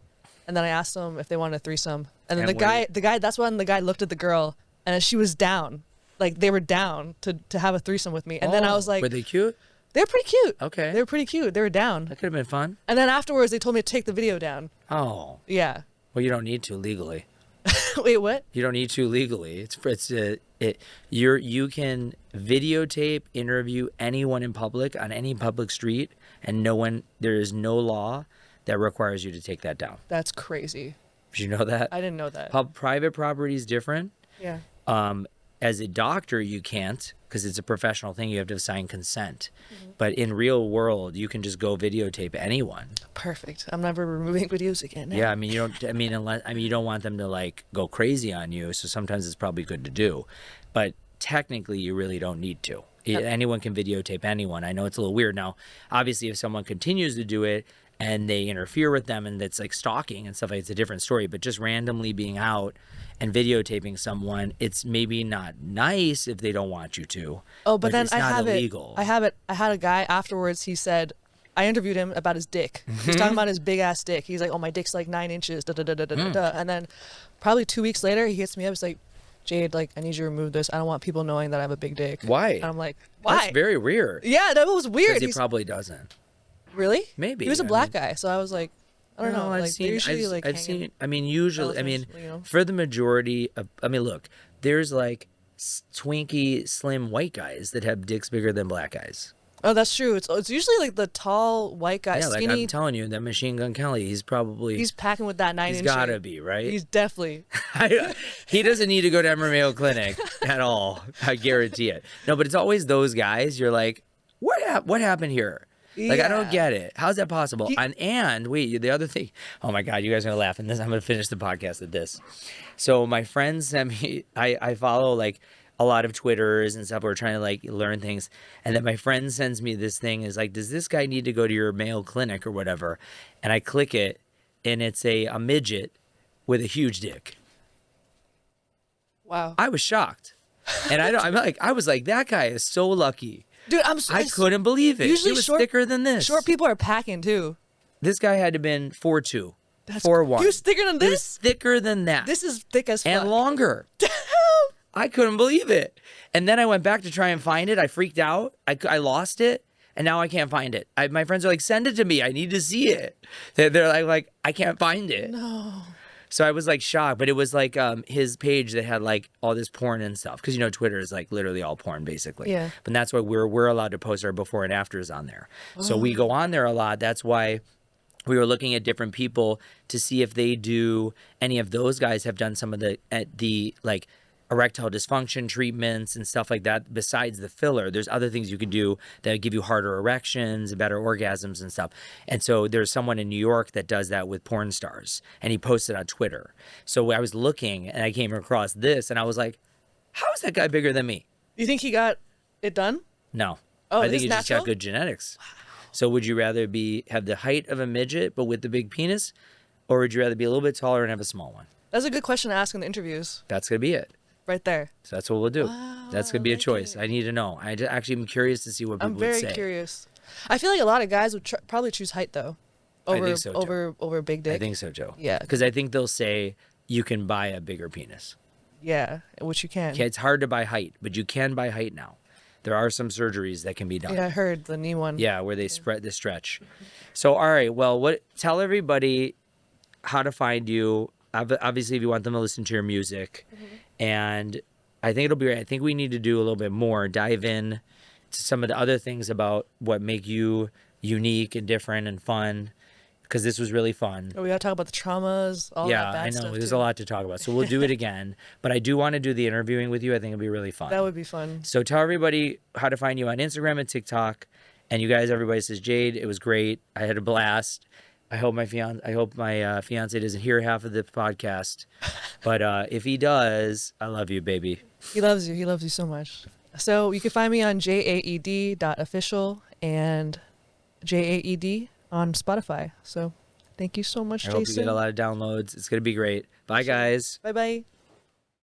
and then I asked them if they wanted a threesome. And then And the guy. That's when the guy looked at the girl, and she was down. Like they were down to have a threesome with me. And then I was like, were they cute? they're pretty cute. Okay. They were pretty cute. They were down. That could have been fun. And then afterwards, they told me to take the video down. Oh. Yeah. Well, you don't need to legally. Wait, what? You don't need to legally. You can videotape, interview anyone in public on any public street, and there is no law that requires you to take that down. That's crazy. Did you know that? I didn't know that. Private property is different. Yeah. As a doctor, you can't, because it's a professional thing. You have to sign consent. But in real world, you can just go videotape anyone. Perfect. I'm never removing videos again. Yeah, I mean, you don't want them to like go crazy on you. So sometimes it's probably good to do. But technically you really don't need to. Yep. Anyone can videotape anyone. I know it's a little weird now. Obviously, if someone continues to do it and they interfere with them and it's like stalking and stuff, like, it's a different story. But just randomly being out and videotaping someone, it's maybe not nice if they don't want you to. Oh, but then it's I not have illegal. it. I have it. I had a guy afterwards. He said, I interviewed him about his dick. He's talking about his big ass dick. He's like, oh, my dick's like 9 inches. Da, da, da, da, da, da. And then probably 2 weeks later, he hits me up. He's like, Jaed, like, I need you to remove this. I don't want people knowing that I have a big dick. Why? And I'm like, why? That's very weird. Yeah, that was weird. Because he probably doesn't. Really? Maybe. He was a black guy, so I was like, I don't know. I've Like, seen, usually, I've, like, I've hanging seen, I mean, usually, I mean, elephants, you know? for the majority of, I mean, look, there's like twinky, slim white guys that have dicks bigger than black guys. Oh, that's true. It's usually like the tall white guy, Yeah, like skinny. I'm telling you, that Machine Gun Kelly, he's probably, He's packing with that 9 he's inch. gotta be, right? He's definitely. He doesn't need to go to Emer Mayo Clinic at all. I guarantee it. No, but it's always those guys. You're like, what happened here? Like, I don't Yeah. get it. How's that possible? And wait, the other thing. Oh my God, you guys are gonna laugh at this. I'm gonna finish the podcast at this. So my friends sent me. I follow like a lot of Twitters and stuff. We're trying to like learn things, and then my friend sends me this thing. Is like, does this guy need to go to your Mayo Clinic or whatever? And I click it, and it's a midget with a huge dick. Wow. I was shocked, and I was like, that guy is so lucky. Dude, I couldn't believe it. Usually It was short- thicker than this. Short people are packing too. This guy had to have been 4'2", That's 4'1". He was thicker than It was this. thicker than that. This is thick as fuck. and longer. I couldn't believe it. And then I went back to try and find it. I freaked out. I lost it, and now I can't find it. My friends are like, send it to me. I need to see it. They're like, I can't find it. No. So I was like shocked, but it was like his page that had like all this porn and stuff, because you know Twitter is like literally all porn basically. Yeah. But that's why we're allowed to post our before and afters on there. So we go on there a lot. That's why we were looking at different people to see if they do any of those guys have done some of the like erectile dysfunction treatments and stuff like that. Besides the filler, there's other things you can do that give you harder erections, better orgasms and stuff. And so there's someone in New York that does that with porn stars, and he posted on Twitter. So I was looking and I came across this, and I was like, how is that guy bigger than me? You think he got it done? No. Oh, I this think is he just natural? got good genetics. So would you rather have the height of a midget but with the big penis, or would you rather be a little bit taller and have a small one? That's a good question to ask in the interviews. That's gonna be it. Right there. So that's what we'll do. That's gonna be a like choice. it. I need to know. Actually am curious to see what people I'm would very say. curious. I feel like a lot of guys would probably choose height though. Over think so, too. over big dick. I think so, Joe. Yeah. Because I think they'll say you can buy a bigger penis. Yeah, which you can. Okay, it's hard to buy height, but you can buy height now. There are some surgeries that can be done. Yeah, I heard the knee one. Yeah, where they spread the stretch. So, all right. Well, tell everybody how to find you. Obviously, if you want them to listen to your music, and I think it'll be great. I think we need to do a little bit more, dive in to some of the other things about what make you unique and different and fun, because this was really fun. Oh, we gotta talk about the traumas, all that Yeah, bad I know. stuff There's too. a lot to talk about. So we'll do it again. But I do want to do the interviewing with you. I think it'll be really fun. That would be fun. So tell everybody how to find you on Instagram and TikTok. And you guys, everybody says, Jaed, it was great. I had a blast. I hope my fiance doesn't hear half of the podcast. But if he does, I love you, baby. He loves you. He loves you so much. So you can find me on jaed.official and JAED on Spotify. So thank you so much, I hope you Jason. get a lot of downloads. It's going to be great. Bye, guys. Bye bye.